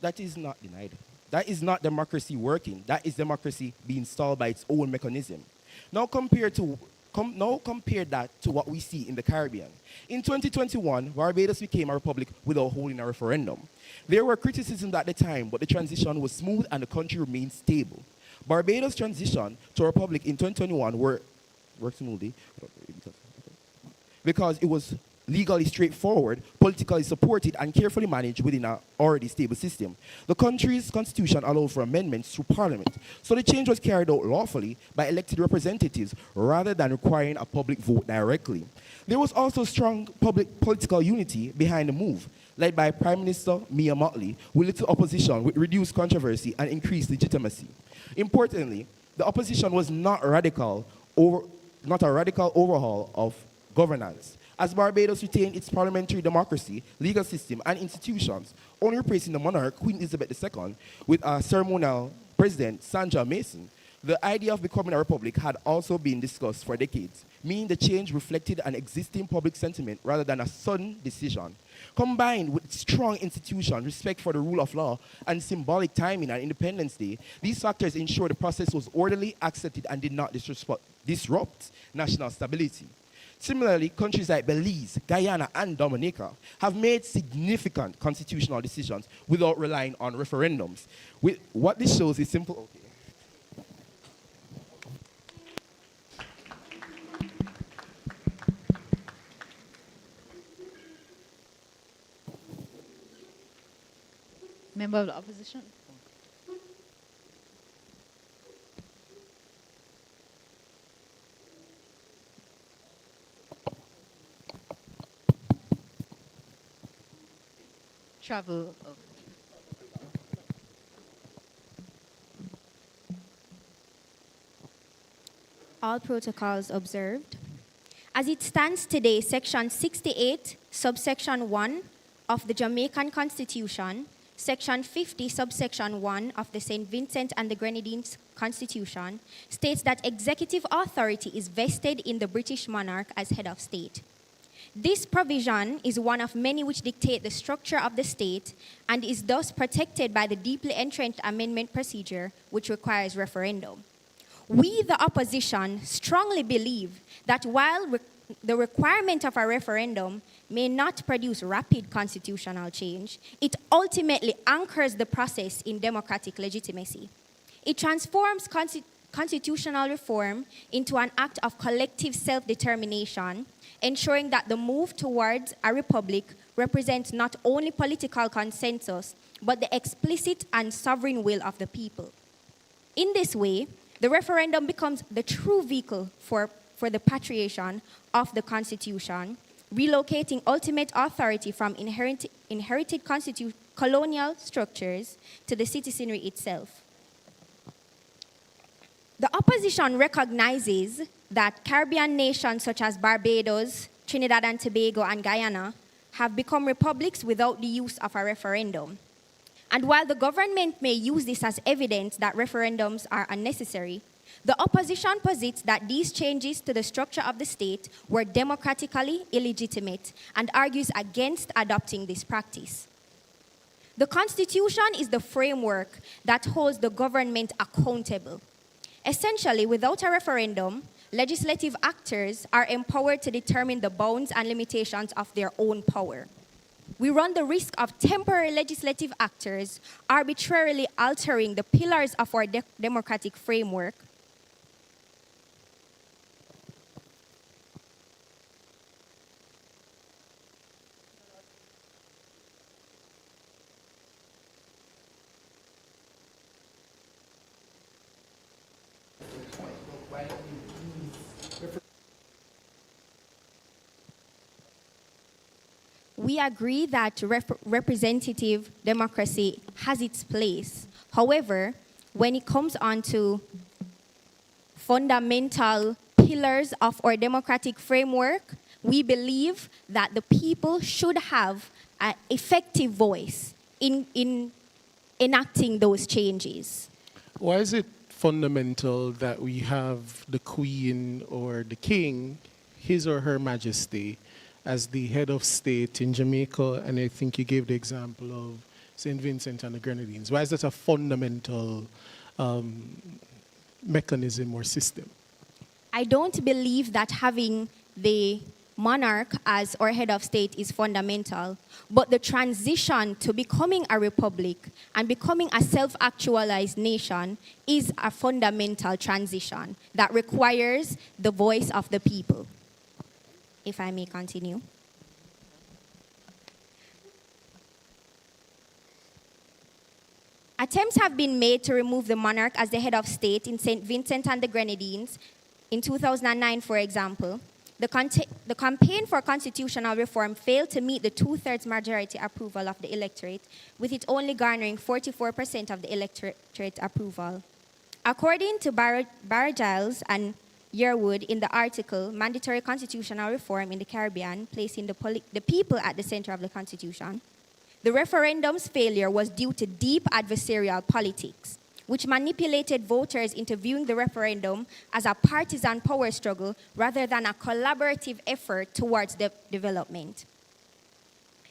That is not denied. That is not democracy working. That is democracy being stalled by its own mechanism. Now compare that to what we see in the Caribbean. In 2021, Barbados became a republic without holding a referendum. There were criticisms at the time, but the transition was smooth and the country remained stable. Barbados' transition to a republic in 2021 worked smoothly because it was legally straightforward, politically supported, and carefully managed within an already stable system. The country's constitution allowed for amendments through Parliament, so the change was carried out lawfully by elected representatives rather than requiring a public vote directly. There was also strong public political unity behind the move, led by Prime Minister Mia Mottley, with little opposition, with reduced controversy and increased legitimacy. Importantly, the opposition was not a radical overhaul of governance, as Barbados retained its parliamentary democracy, legal system, and institutions, only replacing the monarch, Queen Elizabeth II, with a ceremonial president, Sandra Mason. The idea of becoming a republic had also been discussed for decades, meaning the change reflected an existing public sentiment rather than a sudden decision. Combined with strong institutions, respect for the rule of law, and symbolic timing on Independence Day, these factors ensured the process was orderly, accepted, and did not disrupt national stability. Similarly, countries like Belize, Guyana, and Dominica have made significant constitutional decisions without relying on referendums. What this shows is simple. Member of the opposition? Travel. Oh. All protocols observed. As it stands today, Section 68, subsection 1 of the Jamaican Constitution, Section 50, subsection 1 of the St. Vincent and the Grenadines Constitution states that executive authority is vested in the British monarch as head of state. This provision is one of many which dictate the structure of the state and is thus protected by the deeply entrenched amendment procedure, which requires referendum. We, the opposition, strongly believe that while the requirement of a referendum may not produce rapid constitutional change, it ultimately anchors the process in democratic legitimacy. It transforms constitutional reform into an act of collective self-determination, ensuring that the move towards a republic represents not only political consensus, but the explicit and sovereign will of the people. In this way, the referendum becomes the true vehicle for the patriation of the Constitution, relocating ultimate authority from inherited colonial structures to the citizenry itself. The opposition recognizes that Caribbean nations such as Barbados, Trinidad and Tobago, and Guyana have become republics without the use of a referendum. And while the government may use this as evidence that referendums are unnecessary, The opposition posits that these changes to the structure of the state were democratically illegitimate and argues against adopting this practice. The Constitution is the framework that holds the government accountable. Essentially, without a referendum, legislative actors are empowered to determine the bounds and limitations of their own power. We run the risk of temporary legislative actors arbitrarily altering the pillars of our democratic framework We agree that representative democracy has its place. However, when it comes on to fundamental pillars of our democratic framework, we believe that the people should have an effective voice in enacting those changes. Why is it fundamental that we have the Queen or the King, His or Her Majesty, as the head of state in Jamaica, and I think you gave the example of St. Vincent and the Grenadines? Why is that a fundamental mechanism or system? I don't believe that having the monarch as our head of state is fundamental, but the transition to becoming a republic and becoming a self-actualized nation is a fundamental transition that requires the voice of the people. If I may continue. Attempts have been made to remove the monarch as the head of state in St. Vincent and the Grenadines. In 2009, for example, the campaign for constitutional reform failed to meet the two-thirds majority approval of the electorate, with it only garnering 44% of the electorate approval. According to Barra Giles and Yearwood in the article, Mandatory Constitutional Reform in the Caribbean, placing the people at the center of the Constitution, the referendum's failure was due to deep adversarial politics, which manipulated voters into viewing the referendum as a partisan power struggle rather than a collaborative effort towards development.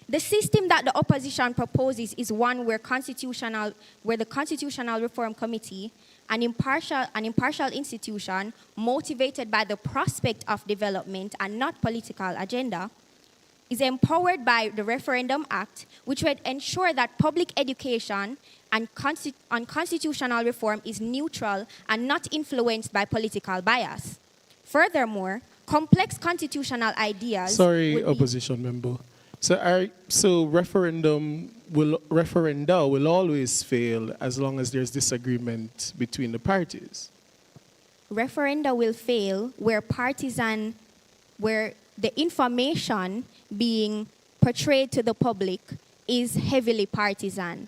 The system that the opposition proposes is one where the Constitutional Reform Committee, an impartial institution motivated by the prospect of development and not political agenda, is empowered by the Referendum Act, which would ensure that public education on constitutional reform is neutral and not influenced by political bias. Furthermore, complex constitutional ideas... Sorry, opposition member. So referenda will always fail as long as there's disagreement between the parties. Referenda will fail where the information being portrayed to the public is heavily partisan.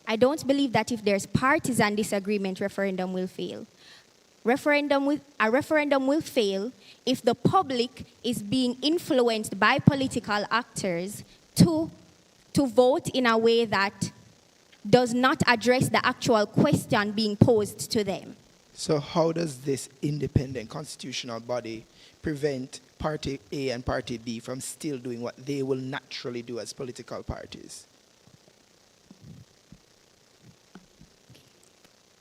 I don't believe that if there's partisan disagreement, referendum will fail. A referendum will fail if the public is being influenced by political actors to vote in a way that does not address the actual question being posed to them. So how does this independent constitutional body prevent Party A and Party B from still doing what they will naturally do as political parties?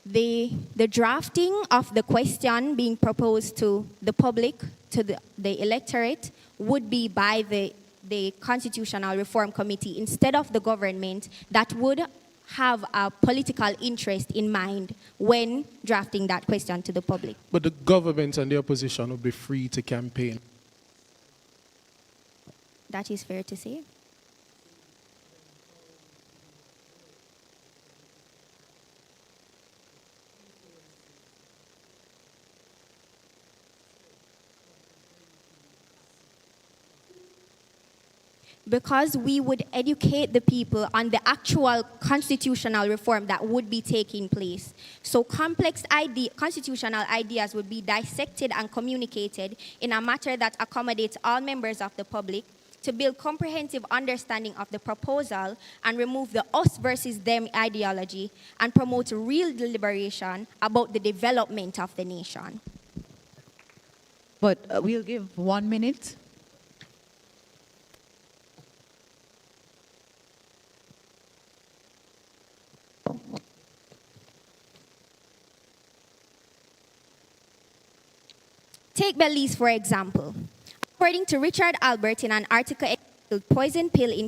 The drafting of the question being proposed to the public, to the electorate, would be by the Constitutional Reform Committee instead of the government that would have a political interest in mind when drafting that question to the public. But the government and the opposition will be free to campaign. That is fair to say. Because we would educate the people on the actual constitutional reform that would be taking place. So complex constitutional ideas would be dissected and communicated in a manner that accommodates all members of the public to build comprehensive understanding of the proposal and remove the us versus them ideology and promote real deliberation about the development of the nation. But we'll give 1 minute. Take Belize, for example. According to Richard Albert in an article entitled Poison Pill in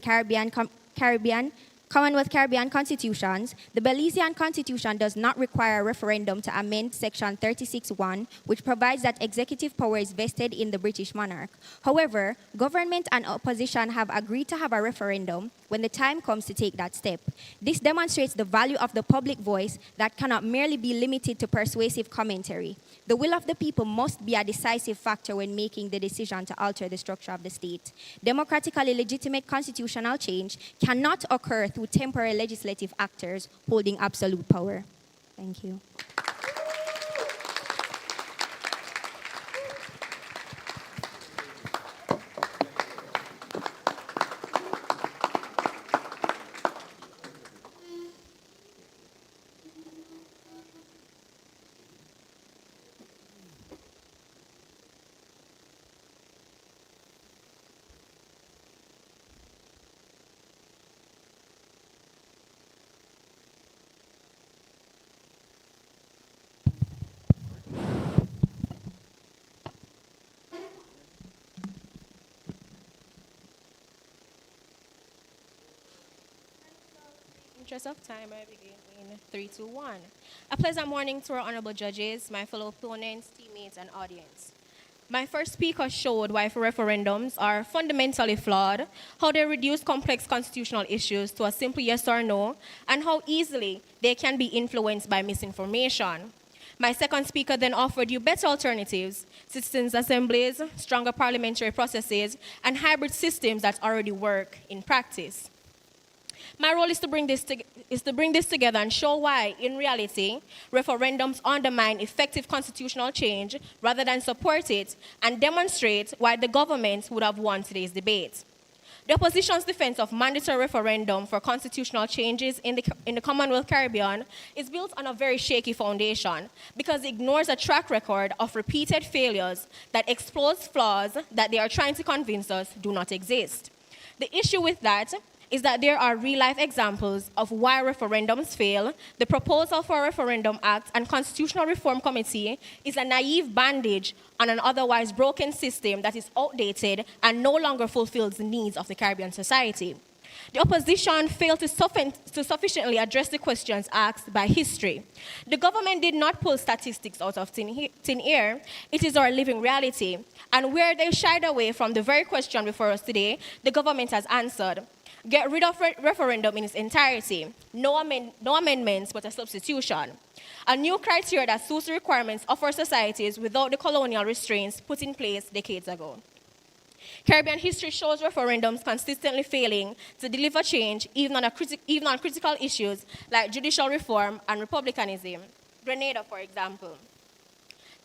Commonwealth Caribbean Constitutions, the Belizean Constitution does not require a referendum to amend Section 36(1), which provides that executive power is vested in the British monarch. However, government and opposition have agreed to have a referendum when the time comes to take that step. This demonstrates the value of the public voice that cannot merely be limited to persuasive commentary. The will of the people must be a decisive factor when making the decision to alter the structure of the state. Democratically legitimate constitutional change cannot occur through temporary legislative actors holding absolute power. Thank you. Interest of time, I begin in 3, 2, 1. A pleasant morning to our honorable judges, my fellow opponents, teammates, and audience. My first speaker showed why referendums are fundamentally flawed, how they reduce complex constitutional issues to a simple yes or no, and how easily they can be influenced by misinformation. My second speaker then offered you better alternatives, citizens' assemblies, stronger parliamentary processes, and hybrid systems that already work in practice. My role is to bring this together and show why, in reality, referendums undermine effective constitutional change rather than support it, and demonstrate why the government would have won today's debate. The opposition's defense of mandatory referendum for constitutional changes in the Commonwealth Caribbean is built on a very shaky foundation because it ignores a track record of repeated failures that expose flaws that they are trying to convince us do not exist. The issue with that is that there are real-life examples of why referendums fail. The proposal for a referendum act and constitutional reform committee is a naive bandage on an otherwise broken system that is outdated and no longer fulfills the needs of the Caribbean society. The opposition failed to sufficiently address the questions asked by history. The government did not pull statistics out of thin air. It is our living reality. And where they shied away from the very question before us today, the government has answered. Get rid of referendum in its entirety. No amendments, but a substitution. A new criteria that suits the requirements of our societies without the colonial restraints put in place decades ago. Caribbean history shows referendums consistently failing to deliver change, even on critical issues like judicial reform and republicanism. Grenada, for example.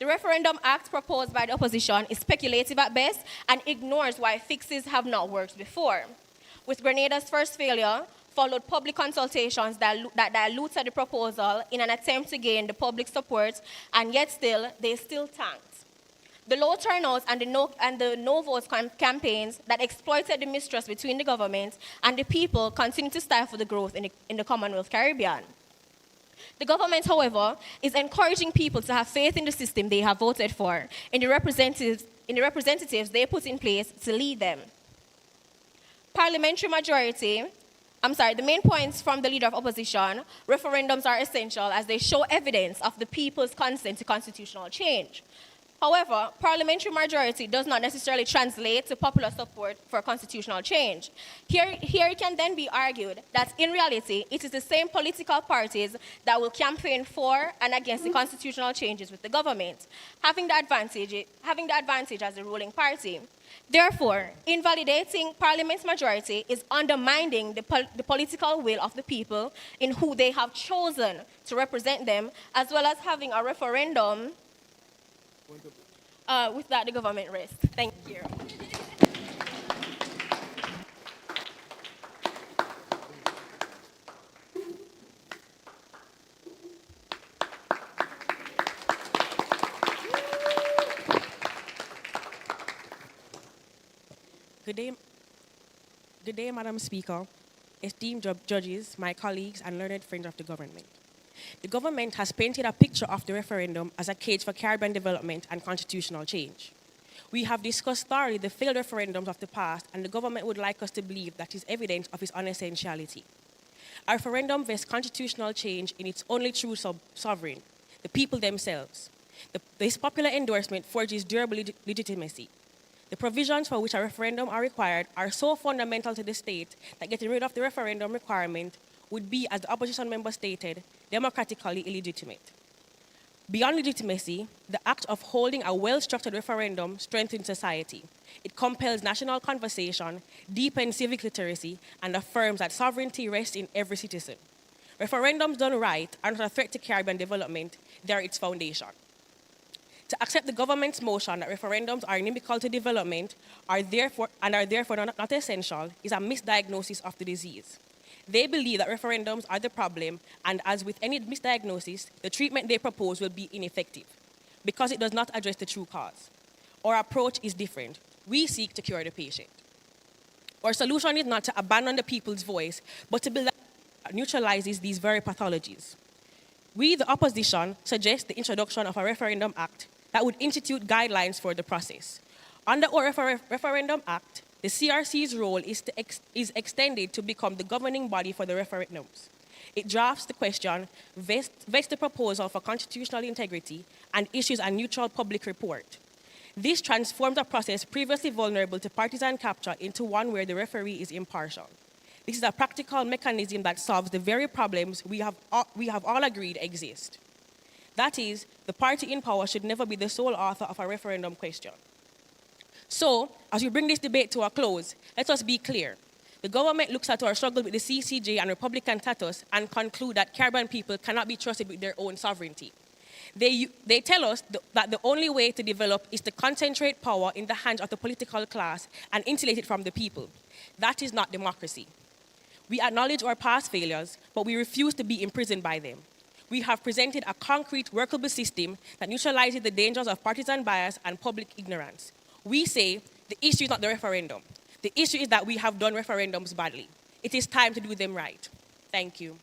The Referendum Act proposed by the opposition is speculative at best and ignores why fixes have not worked before. With Grenada's first failure, followed public consultations that diluted the proposal in an attempt to gain the public support, and yet they still tanked. The low turnouts and the no votes campaigns that exploited the mistrust between the government and the people continue to stifle the growth in the Commonwealth Caribbean. The government, however, is encouraging people to have faith in the system they have voted for, in the representatives they put in place to lead them. The main points from the leader of opposition, referendums are essential as they show evidence of the people's consent to constitutional change. However, parliamentary majority does not necessarily translate to popular support for constitutional change. Here it can then be argued that in reality, it is the same political parties that will campaign for and against the constitutional changes with the government, having the advantage as the ruling party. Therefore, invalidating Parliament's majority is undermining the political will of the people in who they have chosen to represent them, as well as having a referendum. With that, the government rests. Thank you. Good day, Madam Speaker, esteemed judges, my colleagues, and learned friends of the government. The government has painted a picture of the referendum as a cage for Caribbean development and constitutional change. We have discussed thoroughly the failed referendums of the past, and the government would like us to believe that is evidence of its unessentiality. A referendum vests constitutional change in its only true sovereign, the people themselves. This popular endorsement forges durable legitimacy. The provisions for which a referendum are required are so fundamental to the state that getting rid of the referendum requirement would be, as the opposition member stated, democratically illegitimate. Beyond legitimacy, the act of holding a well-structured referendum strengthens society. It compels national conversation, deepens civic literacy, and affirms that sovereignty rests in every citizen. Referendums done right are not a threat to Caribbean development, they are its foundation. To accept the government's motion that referendums are inimical to development are therefore not essential is a misdiagnosis of the disease. They believe that referendums are the problem, and as with any misdiagnosis, the treatment they propose will be ineffective because it does not address the true cause. Our approach is different. We seek to cure the patient. Our solution is not to abandon the people's voice, but to build that neutralizes these very pathologies. We, the opposition, suggest the introduction of a referendum act that would institute guidelines for the process. Under our referendum act, the CRC's role is extended to become the governing body for the referendums. It drafts the question, vests the proposal for constitutional integrity, and issues a neutral public report. This transforms a process previously vulnerable to partisan capture into one where the referee is impartial. This is a practical mechanism that solves the very problems we have all agreed exist. That is, the party in power should never be the sole author of a referendum question. So, as we bring this debate to a close, let us be clear. The government looks at our struggle with the CCJ and Republican status and conclude that Caribbean people cannot be trusted with their own sovereignty. They tell us that the only way to develop is to concentrate power in the hands of the political class and insulate it from the people. That is not democracy. We acknowledge our past failures, but we refuse to be imprisoned by them. We have presented a concrete, workable system that neutralizes the dangers of partisan bias and public ignorance. We say the issue is not the referendum. The issue is that we have done referendums badly. It is time to do them right. Thank you.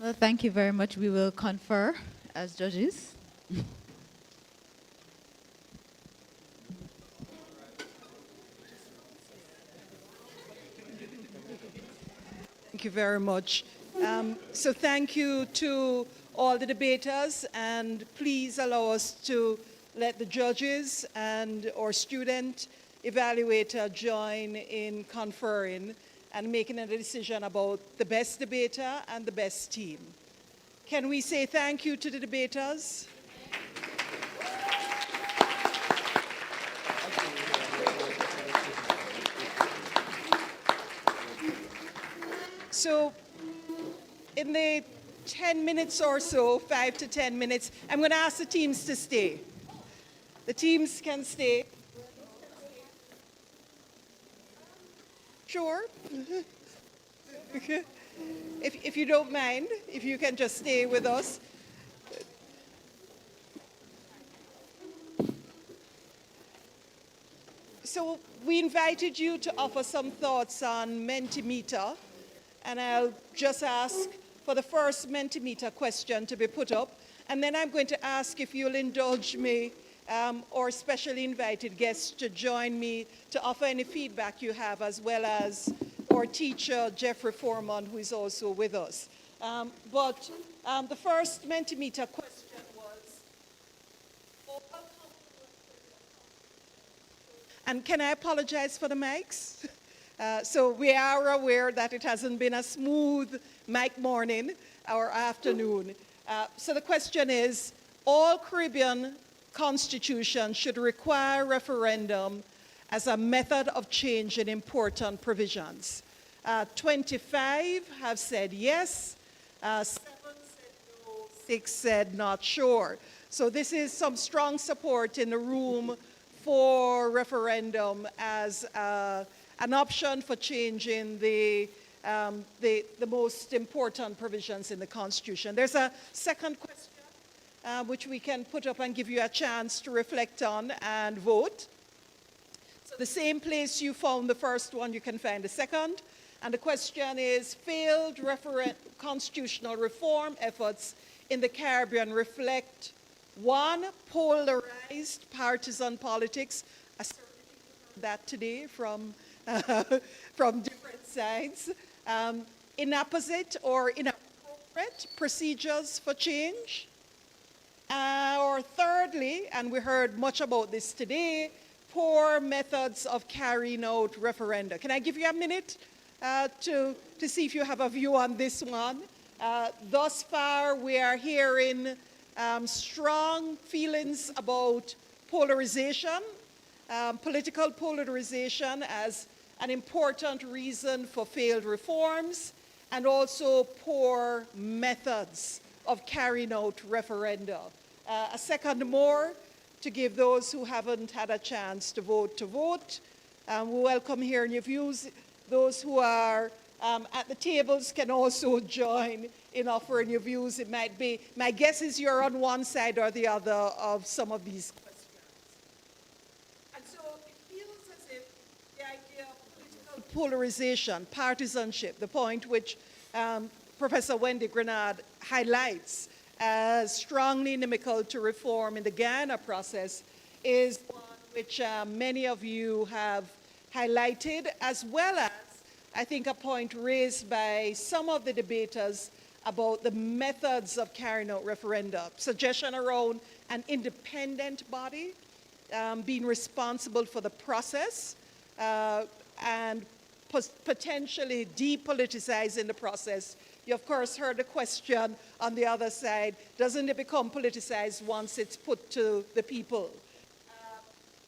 Well, thank you very much. We will confer as judges. Thank you very much. So thank you to all the debaters, and please allow us to let the judges and our student evaluator join in conferring and making a decision about the best debater and the best team. Can we say thank you to the debaters? So in the 10 minutes or so, 5 to 10 minutes, I'm going to ask the teams to stay. The teams can stay. Sure. If you don't mind, if you can just stay with us. So we invited you to offer some thoughts on Mentimeter, and I'll just ask for the first Mentimeter question to be put up, and then I'm going to ask if you'll indulge me or specially invited guests to join me to offer any feedback you have, as well as our teacher, Jeffrey Foreman, who is also with us. But the first Mentimeter question was, and can I apologize for the mics? So we are aware that it hasn't been a smooth mic morning or afternoon. So the question is, all Caribbean constitutions should require referendum as a method of changing important provisions. 25 have said yes, 7 said no, 6 said not sure. So this is some strong support in the room for referendum as an option for changing the the most important provisions in the Constitution. There's a second question, which we can put up and give you a chance to reflect on and vote. So the same place you found the first one, you can find the second. And the question is, failed constitutional reform efforts in the Caribbean reflect, one, polarized partisan politics. I certainly heard that today from, from different sides. Inapposite or inappropriate procedures for change. Or thirdly, and we heard much about this today, poor methods of carrying out referenda. Can I give you a minute to see if you have a view on this one? Thus far, we are hearing strong feelings about polarization, political polarization as an important reason for failed reforms, and also poor methods of carrying out referenda. A second more to give those who haven't had a chance to vote to vote. We welcome hearing your views. Those who are at the tables can also join in offering your views. It might be, my guess is you're on one side or the other of some of these questions. And so it feels as if the idea of political polarization, partisanship, the point which Professor Wendy Grenard highlights as strongly inimical to reform in the Guyana process, is one which many of you have highlighted, as well as, I think, a point raised by some of the debaters about the methods of carrying out referenda. Suggestion around an independent body being responsible for the process and potentially depoliticizing the process. You, of course, heard the question on the other side, doesn't it become politicized once it's put to the people?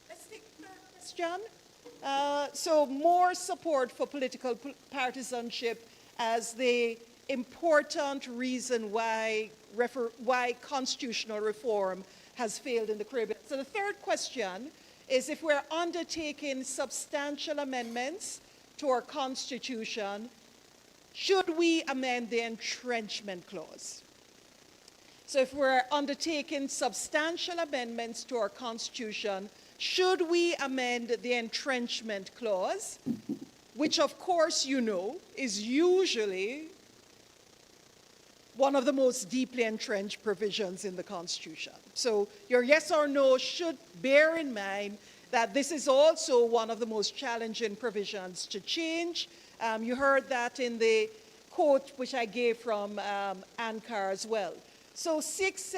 Let's take the third question. So more support for political partisanship as the important reason why constitutional reform has failed in the Caribbean. So the third question is, if we're undertaking substantial amendments to our Constitution, should we amend the entrenchment clause? So if we're undertaking substantial amendments to our Constitution, should we amend the entrenchment clause, which of course you know is usually one of the most deeply entrenched provisions in the Constitution? So your yes or no should bear in mind that this is also one of the most challenging provisions to change. You heard that in the quote which I gave from ANCAR as well. So six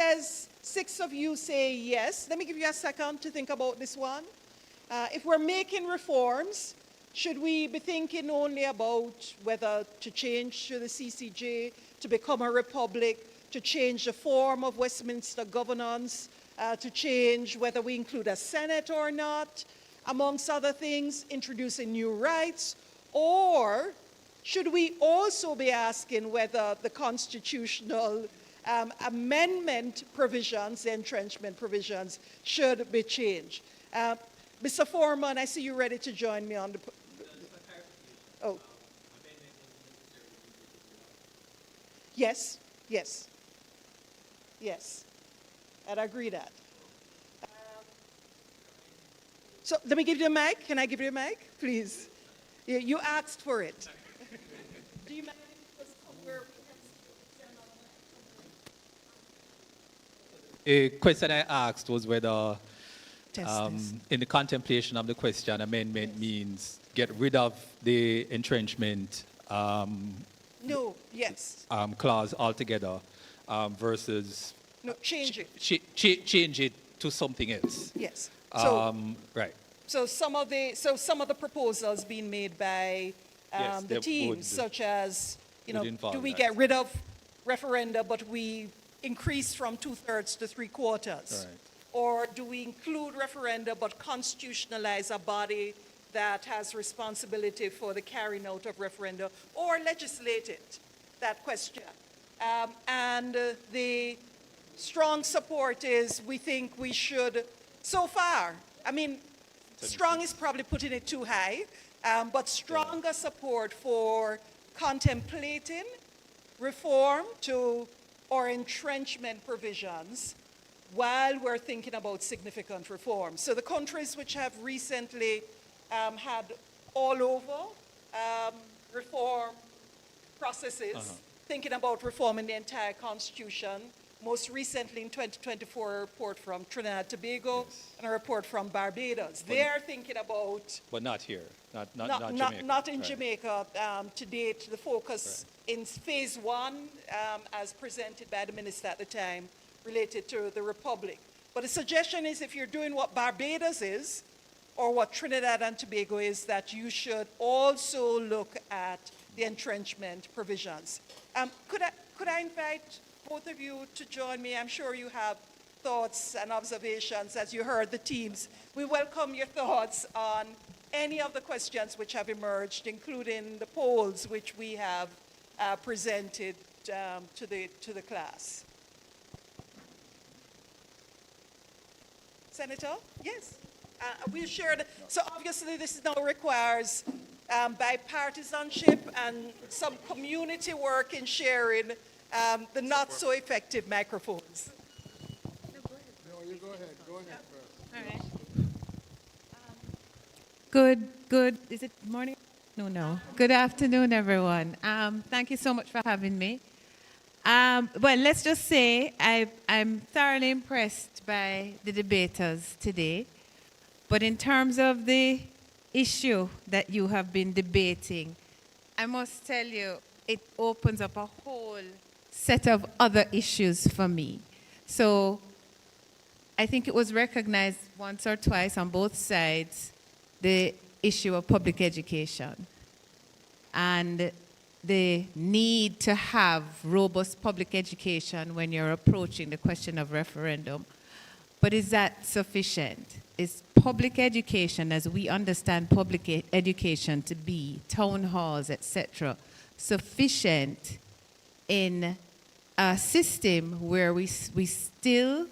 of you say yes. Let me give you a second to think about this one. If we're making reforms, should we be thinking only about whether to change to the CCJ, to become a republic, to change the form of Westminster governance, to change whether we include a Senate or not, amongst other things, introducing new rights? Or should we also be asking whether the constitutional amendment provisions, the entrenchment provisions, should be changed? Mr. Foreman, I see you ready to join me on the... Oh. Yes, yes, yes. I'd agree that. So let me give you a mic. Can I give you a mic, please? You asked for it. Do you mind if it was where A question I asked was whether, in the contemplation of the question, amendment means get rid of the entrenchment no, yes. Clause altogether versus... No, change it. Change it to something else. Yes. So, right. So some of the proposals being made by Yes, the teams, such as, you know, do we that. get rid of referenda, but we increase from 2/3 to 3/4? Right. Or do we include referenda, but constitutionalize a body that has responsibility for the carrying out of referenda, or legislate it? That question. And the strong support is, we think we should, so far, I mean, strong is probably putting it too high, but stronger support for contemplating reform to or entrenchment provisions while we're thinking about significant reform. So the countries which have recently had all over reform processes, thinking about reforming the entire constitution, most recently in 2024, a report from Trinidad and Tobago and a report from Barbados. They're thinking about... But not here, not Jamaica. Not in right. Jamaica. To date, the focus in phase one, as presented by the minister at the time, related to the Republic. But the suggestion is if you're doing what Barbados is, or what Trinidad and Tobago is, that you should also look at the entrenchment provisions. Could I invite both of you to join me? I'm sure you have thoughts and observations as you heard the teams. We welcome your thoughts on any of the questions which have emerged, including the polls which we have presented to the class. Senator? Yes. We shared. So obviously this now requires bipartisanship and some community work in sharing the not so effective microphones. No, you go ahead. Go ahead first. All right. Good. Is it morning? No. Good afternoon, everyone. Thank you so much for having me. Well, let's just say I'm thoroughly impressed by the debaters today. But in terms of the issue that you have been debating, I must tell you, it opens up a whole set of other issues for me. So I think it was recognized once or twice on both sides, the issue of public education and the need to have robust public education when you're approaching the question of referendum. But is that sufficient? Is public education, as we understand public education to be, town halls, etc., sufficient in a system where we still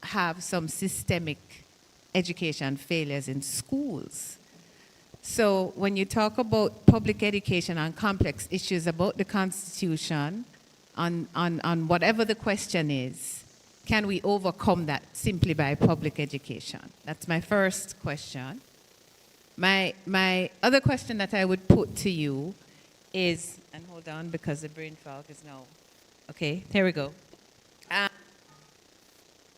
have some systemic education failures in schools? So when you talk about public education on complex issues about the Constitution, on whatever the question is, can we overcome that simply by public education? That's my first question. My other question that I would put to you is, and hold on because the brain fog is now, okay, here we go.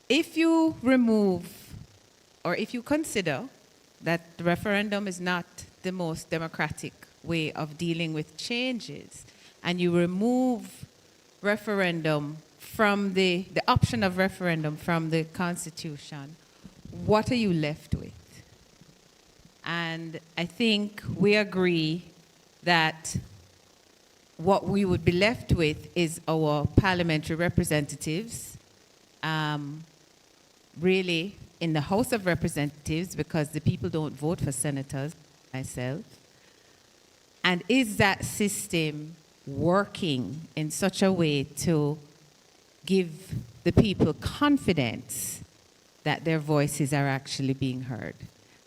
If you remove, or if you consider that the referendum is not the most democratic way of dealing with changes, and you remove referendum from the option of referendum from the Constitution, what are you left with? And I think we agree that what we would be left with is our parliamentary representatives, really in the House of Representatives, because the people don't vote for senators, myself. And is that system working in such a way to give the people confidence that their voices are actually being heard?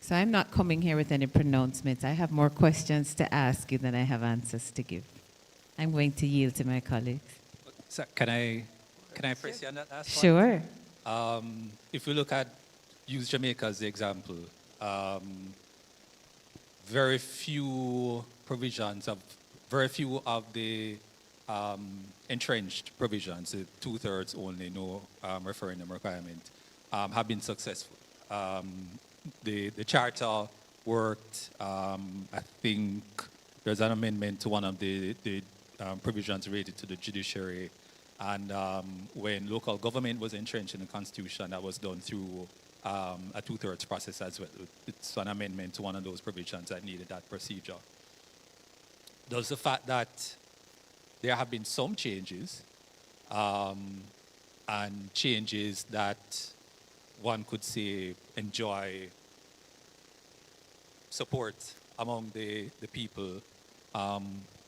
So I'm not coming here with any pronouncements. I have more questions to ask you than I have answers to give. I'm going to yield to my colleagues. So can I press you on that last Sure. one? If we look at, use Jamaica as the example, very few of the entrenched provisions, the 2/3 only, no referendum requirement, have been successful. The charter worked. I think there's an amendment to one of the provisions related to the judiciary. And when local government was entrenched in the Constitution, that was done through a 2/3 process as well. It's an amendment to one of those provisions that needed that procedure. Does the fact that there have been some changes, and changes that one could say enjoy support among the people,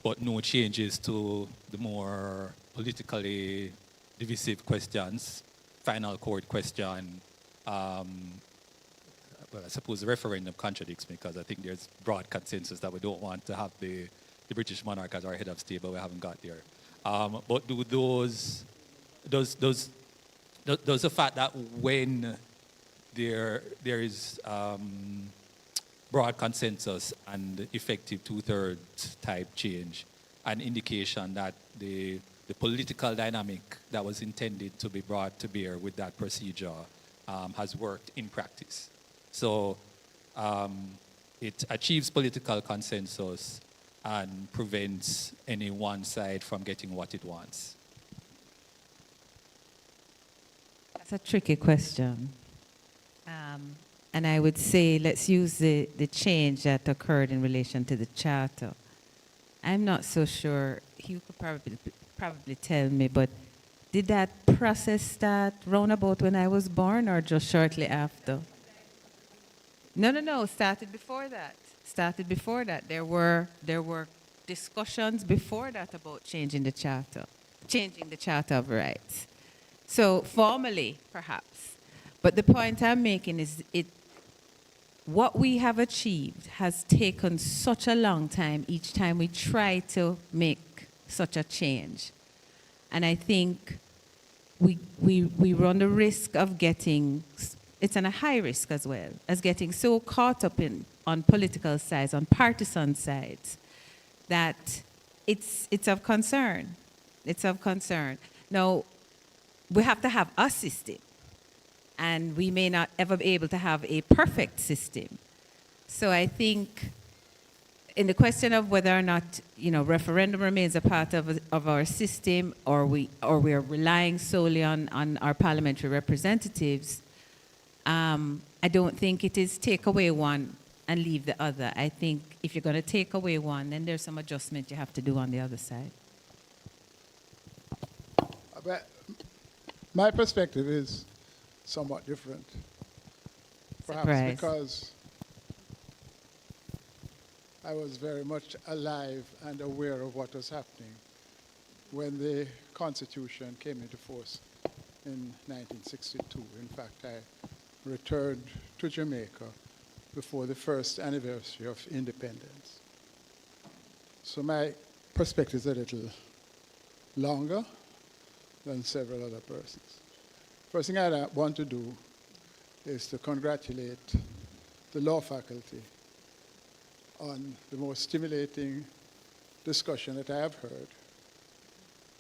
but no changes to the more politically divisive questions, final court question. Well, I suppose the referendum contradicts me because I think there's broad consensus that we don't want to have the the British monarch as our head of state, but we haven't got there. But does the fact that when there is broad consensus and effective two-thirds type change, an indication that the political dynamic that was intended to be brought to bear with that procedure has worked in practice. So it achieves political consensus and prevents any one side from getting what it wants. That's a tricky question. And I would say let's use the change that occurred in relation to the charter. I'm not so sure. You could probably tell me, but did that process start roundabout when I was born or just shortly after? No. Started before that. There were discussions before that about changing the charter of rights. So formally, perhaps. But the point I'm making is what we have achieved has taken such a long time each time we try to make such a change. And I think we run the risk of getting, it's a high risk as well, as getting so caught up on political sides, on partisan sides, that it's of concern. It's of concern. Now, we have to have a system. And we may not ever be able to have a perfect system. So I think in the question of whether or not, referendum remains a part of our system or we are relying solely on our parliamentary representatives, I don't think it is take away one and leave the other. I think if you're going to take away one, then there's some adjustment you have to do on the other side. But my perspective is somewhat different. Perhaps Surprise. because I was very much alive and aware of what was happening when the Constitution came into force in 1962. In fact, I returned to Jamaica before the first anniversary of independence. So my perspective is a little longer than several other persons. First thing I want to do is to congratulate the law faculty on the most stimulating discussion that I have heard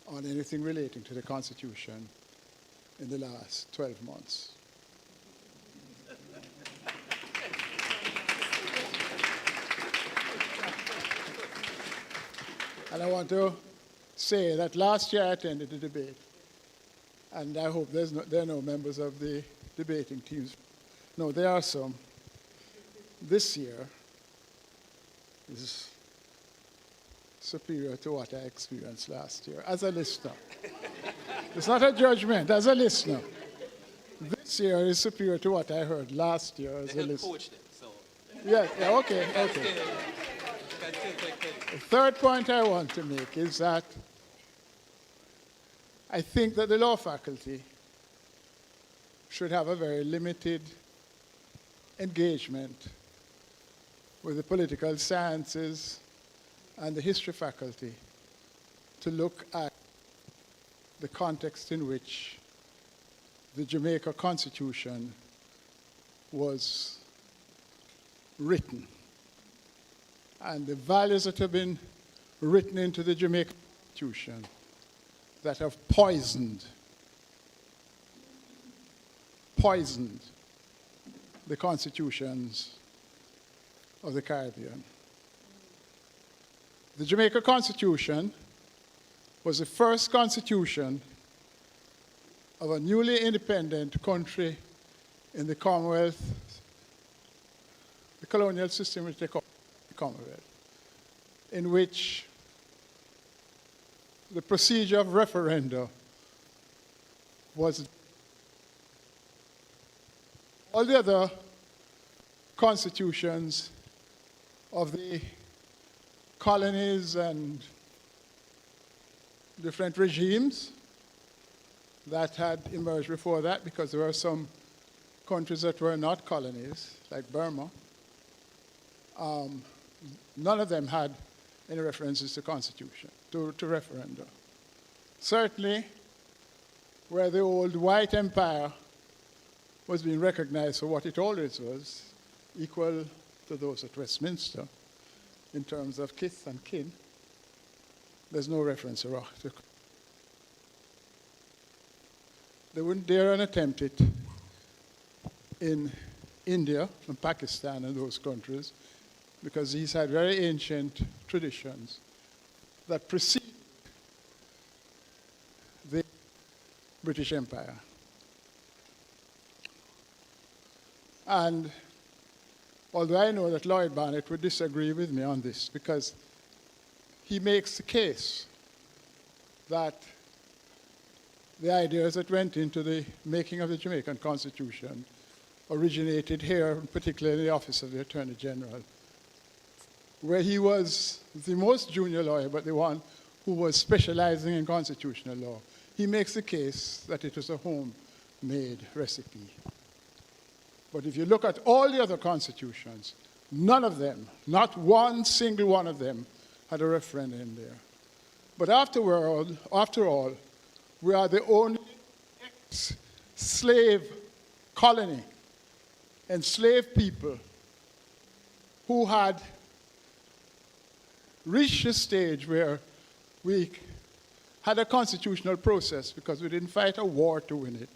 on anything relating to the Constitution in the last 12 months. And I want to say that last year I attended the debate, and I hope there are no members of the debating teams. No, there are some. This year is superior to what I experienced last year as a listener. It's not a judgment, as a listener. This year is superior to what I heard last year as a listener. Coach them, so. Yeah, okay. The third point I want to make is that I think that the law faculty should have a very limited engagement with the political sciences and the history faculty to look at the context in which the Jamaica Constitution was written and the values that have been written into the Jamaica Constitution that have poisoned the constitutions of the Caribbean. The Jamaica Constitution was the first constitution of a newly independent country in the Commonwealth, the colonial system which they call the Commonwealth, in which the procedure of referenda was all the other constitutions of the colonies and different regimes that had emerged before that, because there were some countries that were not colonies, like Burma. None of them had any references to constitution, to referenda. Certainly, where the old white empire was being recognized for what it always was, equal to those at Westminster in terms of kith and kin, there's no reference to they wouldn't dare and attempt it in India and Pakistan and those countries because these had very ancient traditions that precede the British Empire. And although I know that Lloyd Barnett would disagree with me on this because he makes the case that the ideas that went into the making of the Jamaican Constitution originated here, particularly in the office of the Attorney General, where he was the most junior lawyer, but the one who was specializing in constitutional law. He makes the case that it was a homemade recipe. But if you look at all the other constitutions, none of them, not one single one of them, had a referendum in there. But after all, we are the only ex-slave colony, enslaved people who had reached a stage where we had a constitutional process because we didn't fight a war to win it.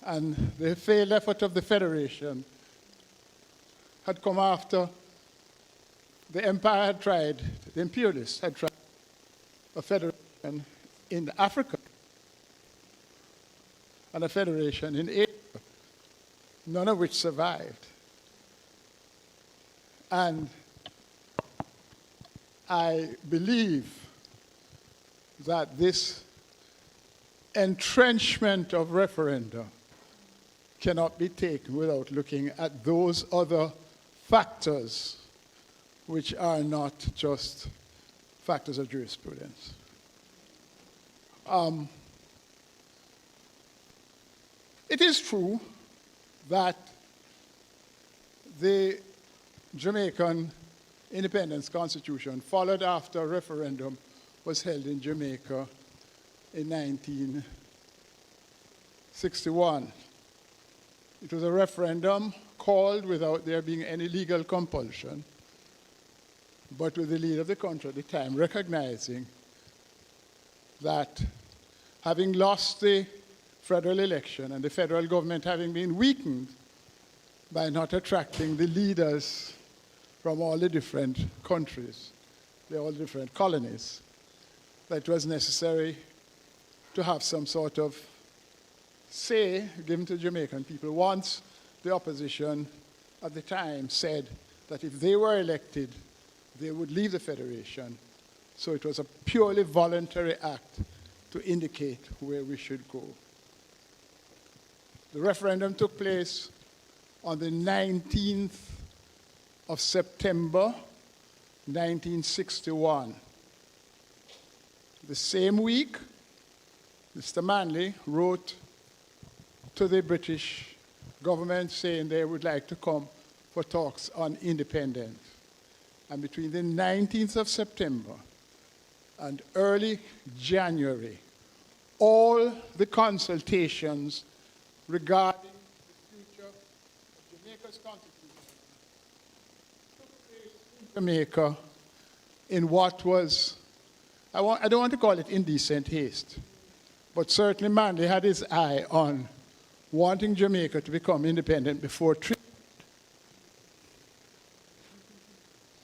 And the failed effort of the Federation had come after the empire had tried, the imperialists had tried a federation in Africa and a federation in Asia, none of which survived. And I believe that this entrenchment of referenda cannot be taken without looking at those other factors which are not just factors of jurisprudence. It is true that the Jamaican Independence Constitution followed after a referendum was held in Jamaica in 1961. It was a referendum called without there being any legal compulsion, but with the leader of the country at the time recognizing that having lost the federal election and the federal government having been weakened by not attracting the leaders from all the different countries, all the different colonies, that it was necessary to have some sort of say given to Jamaican people. Once the opposition at the time said that if they were elected, they would leave the Federation. So it was a purely voluntary act to indicate where we should go. The referendum took place on the 19th of September, 1961. The same week, Mr. Manley wrote to the British government saying they would like to come for talks on independence. And between the 19th of September and early January, all the consultations regarding the future of Jamaica's constitution took place in Jamaica in what was, I don't want to call it indecent haste, but certainly Manley had his eye on wanting Jamaica to become independent before Trinidad,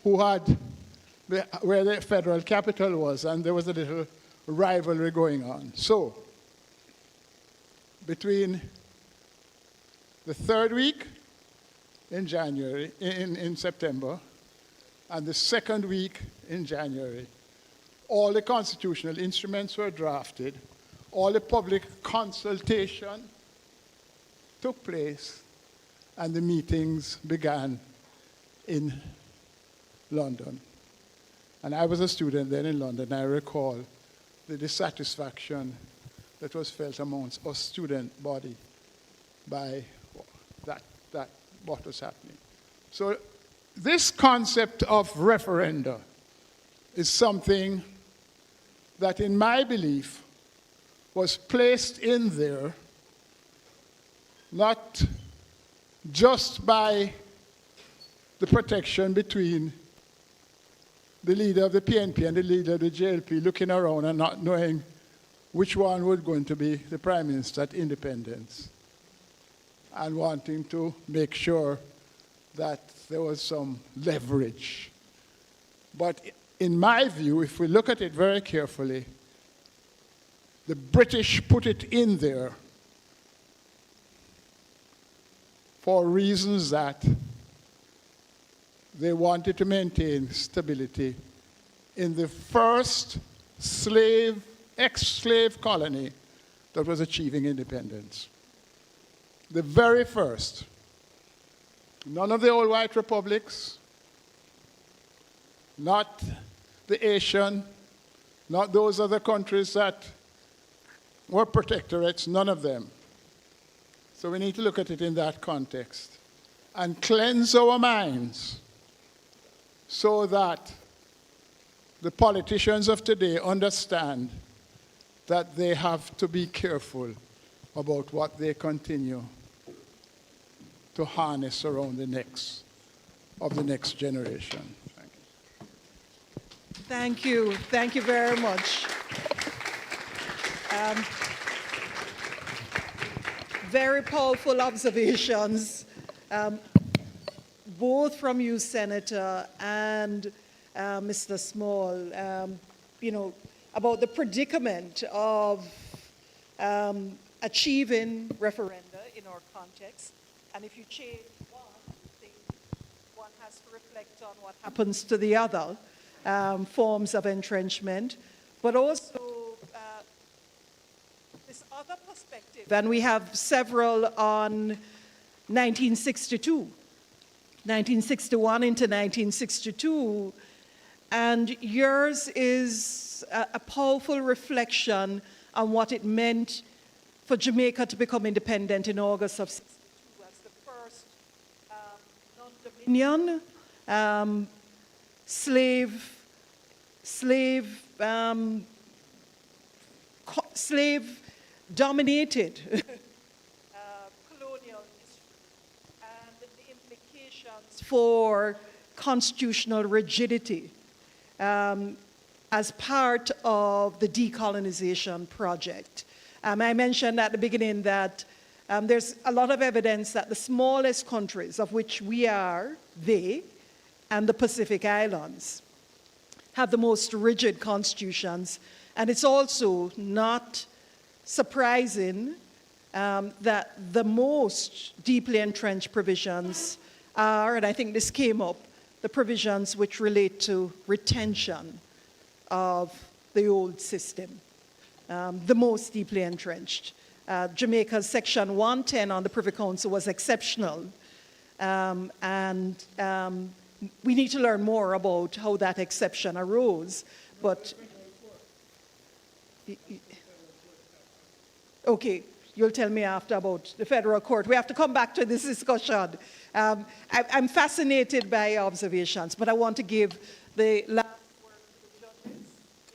who had where the federal capital was, and there was a little rivalry going on. So, between the third week in January, in September, and the second week in January, all the constitutional instruments were drafted, all the public consultation took place, and the meetings began in London. And I was a student then in London. I recall the dissatisfaction that was felt amongst our student body by what was happening. So this concept of referenda is something that, in my belief, was placed in there not just by the protection between the leader of the PNP and the leader of the JLP looking around and not knowing which one was going to be the Prime Minister at independence, and wanting to make sure that there was some leverage. But in my view, if we look at it very carefully, the British put it in there for reasons that they wanted to maintain stability in the first ex-slave colony that was achieving independence. The very first. None of the old white republics, not the Asian, not those other countries that were protectorates, none of them. So we need to look at it in that context and cleanse our minds so that the politicians of today understand that they have to be careful about what they continue to harness around the necks of the next generation. Thank you. Thank you very much. Very powerful observations, both from you, Senator, and Mr. Small, about the predicament of achieving referenda in our context. And if you change one, I think one has to reflect on what happens to the other forms of entrenchment, but also this other perspective. And we have several on 1962, 1961 into 1962, and yours is a powerful reflection on what it meant for Jamaica to become independent in August of 62 as the first non-dominion, slave-dominated colonial history, and the implications for constitutional rigidity as part of the decolonization project. I mentioned at the beginning that there's a lot of evidence that the smallest countries, of which we are, they, and the Pacific Islands, have the most rigid constitutions. And it's also not surprising that the most deeply entrenched provisions are, and I think this came up, the provisions which relate to retention of the old system, the most deeply entrenched. Jamaica's Section 110 on the Privy Council was exceptional, and we need to learn more about how that exception arose, but okay, you'll tell me after about the federal court. We have to come back to this discussion. I'm fascinated by observations, but I want to give the last word to the judges.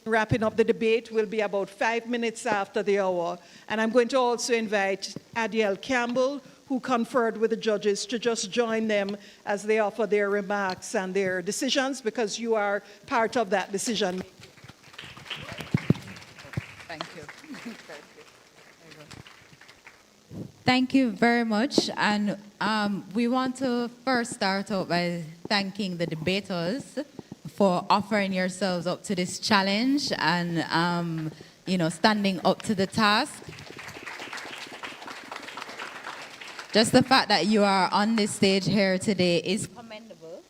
Wrapping up the debate will be about 5 minutes after the hour, and I'm going to also invite Adiel Campbell, who conferred with the judges, to just join them as they offer their remarks and their decisions, because you are part of that decision. Thank you. Thank you very much. And we want to first start out by thanking the debaters for offering yourselves up to this challenge and standing up to the task. Just the fact that you are on this stage here today is commendable.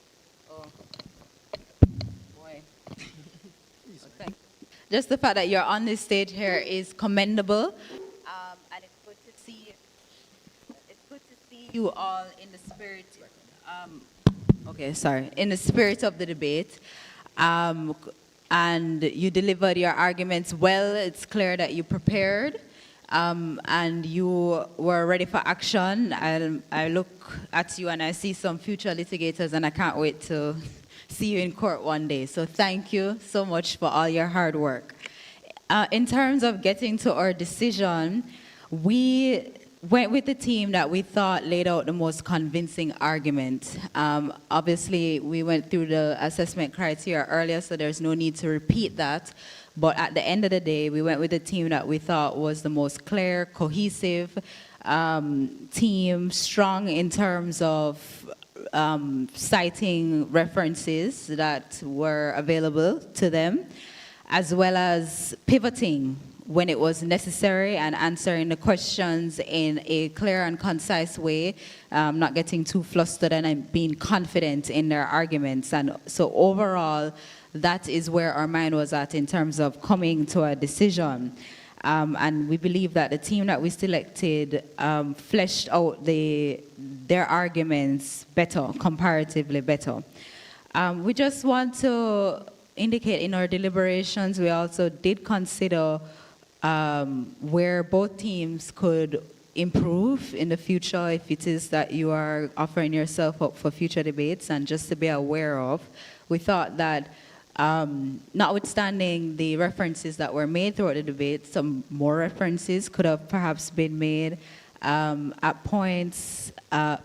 Oh, boy. Just the fact that you're on this stage here is commendable, and it's good to see. It's good to see you all in the spirit. In the spirit of the debate, and you delivered your arguments well. It's clear that you prepared. And you were ready for action. I look at you and I see some future litigators, and I can't wait to see you in court one day. So thank you so much for all your hard work. In terms of getting to our decision, we went with the team that we thought laid out the most convincing argument. Obviously, we went through the assessment criteria earlier, so there's no need to repeat that. But at the end of the day, we went with the team that we thought was the most clear, cohesive team, strong in terms of citing references that were available to them, as well as pivoting when it was necessary and answering the questions in a clear and concise way, not getting too flustered and being confident in their arguments. And so overall, that is where our mind was at in terms of coming to a decision. And we believe that the team that we selected fleshed out their arguments better, comparatively better. We just want to indicate in our deliberations, we also did consider where both teams could improve in the future if it is that you are offering yourself up for future debates, and just to be aware of. We thought that notwithstanding the references that were made throughout the debate, some more references could have perhaps been made. At points,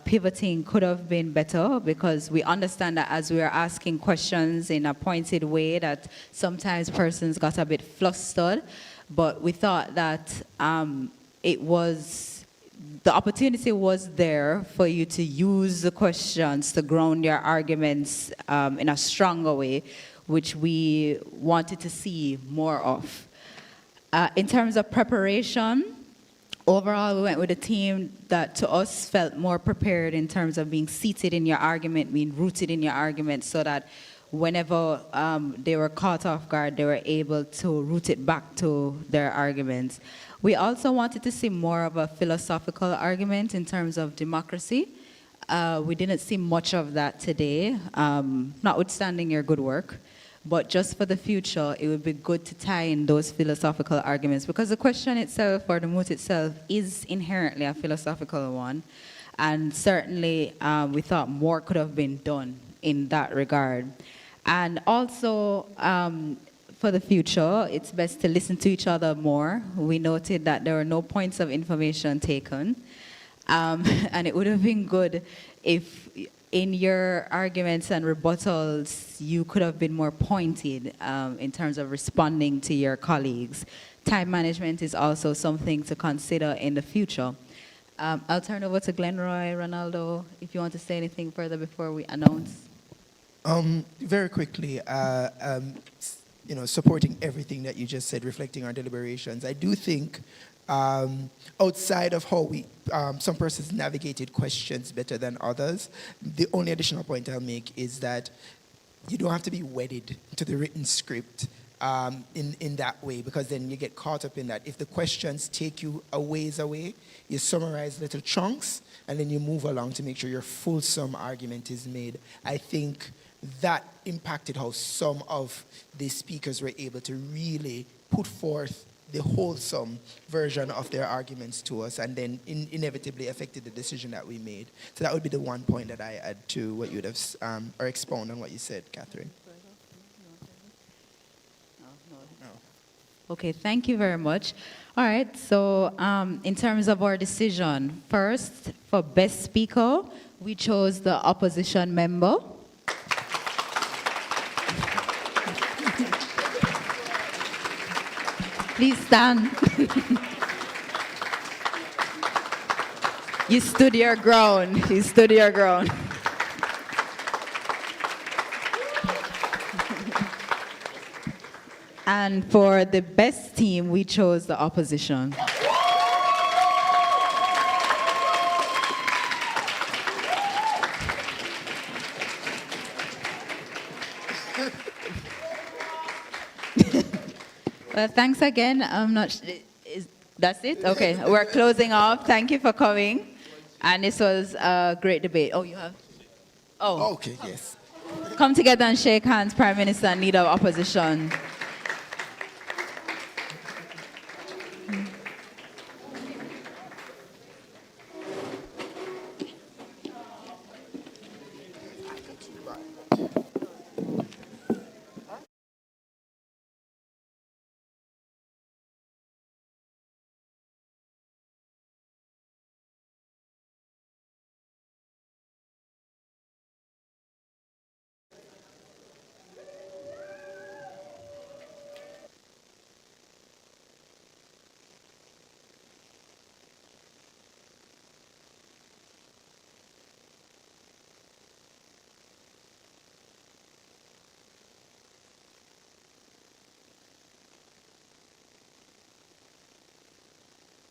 pivoting could have been better, because we understand that as we are asking questions in a pointed way that sometimes persons got a bit flustered, but we thought that the opportunity was there for you to use the questions to ground your arguments in a stronger way, which we wanted to see more of. In terms of preparation, overall, we went with a team that to us felt more prepared in terms of being seated in your argument, being rooted in your argument, so that whenever they were caught off guard, they were able to root it back to their arguments. We also wanted to see more of a philosophical argument in terms of democracy. We didn't see much of that today, notwithstanding your good work. But just for the future, it would be good to tie in those philosophical arguments, because the question itself, or the moot itself, is inherently a philosophical one. And certainly, we thought more could have been done in that regard. And also, for the future, it's best to listen to each other more. We noted that there were no points of information taken. And it would have been good if in your arguments and rebuttals, you could have been more pointed in terms of responding to your colleagues. Time management is also something to consider in the future. I'll turn over to Glenroy, Ronaldo, if you want to say anything further before we announce. Very quickly, supporting everything that you just said, reflecting our deliberations, I do think outside of how some persons navigated questions better than others, the only additional point I'll make is that you don't have to be wedded to the written script in that way, because then you get caught up in that. If the questions take you a ways away, you summarize little chunks, and then you move along to make sure your fulsome argument is made. I think that impacted how some of the speakers were able to really put forth the wholesome version of their arguments to us, and then inevitably affected the decision that we made. So that would be the one point that I add to what you would have, or expound on what you said, Catherine. Okay, thank you very much. All right, so in terms of our decision, first, for best speaker, we chose the opposition member. Please stand. You stood your ground. You stood your ground. And for the best team, we chose the opposition. Well, thanks again. I'm not. That's it? Okay, we're closing off. Thank you for coming. And this was a great debate. Oh, you have? Oh. Okay, yes. Come together and shake hands, Prime Minister and Leader of Opposition.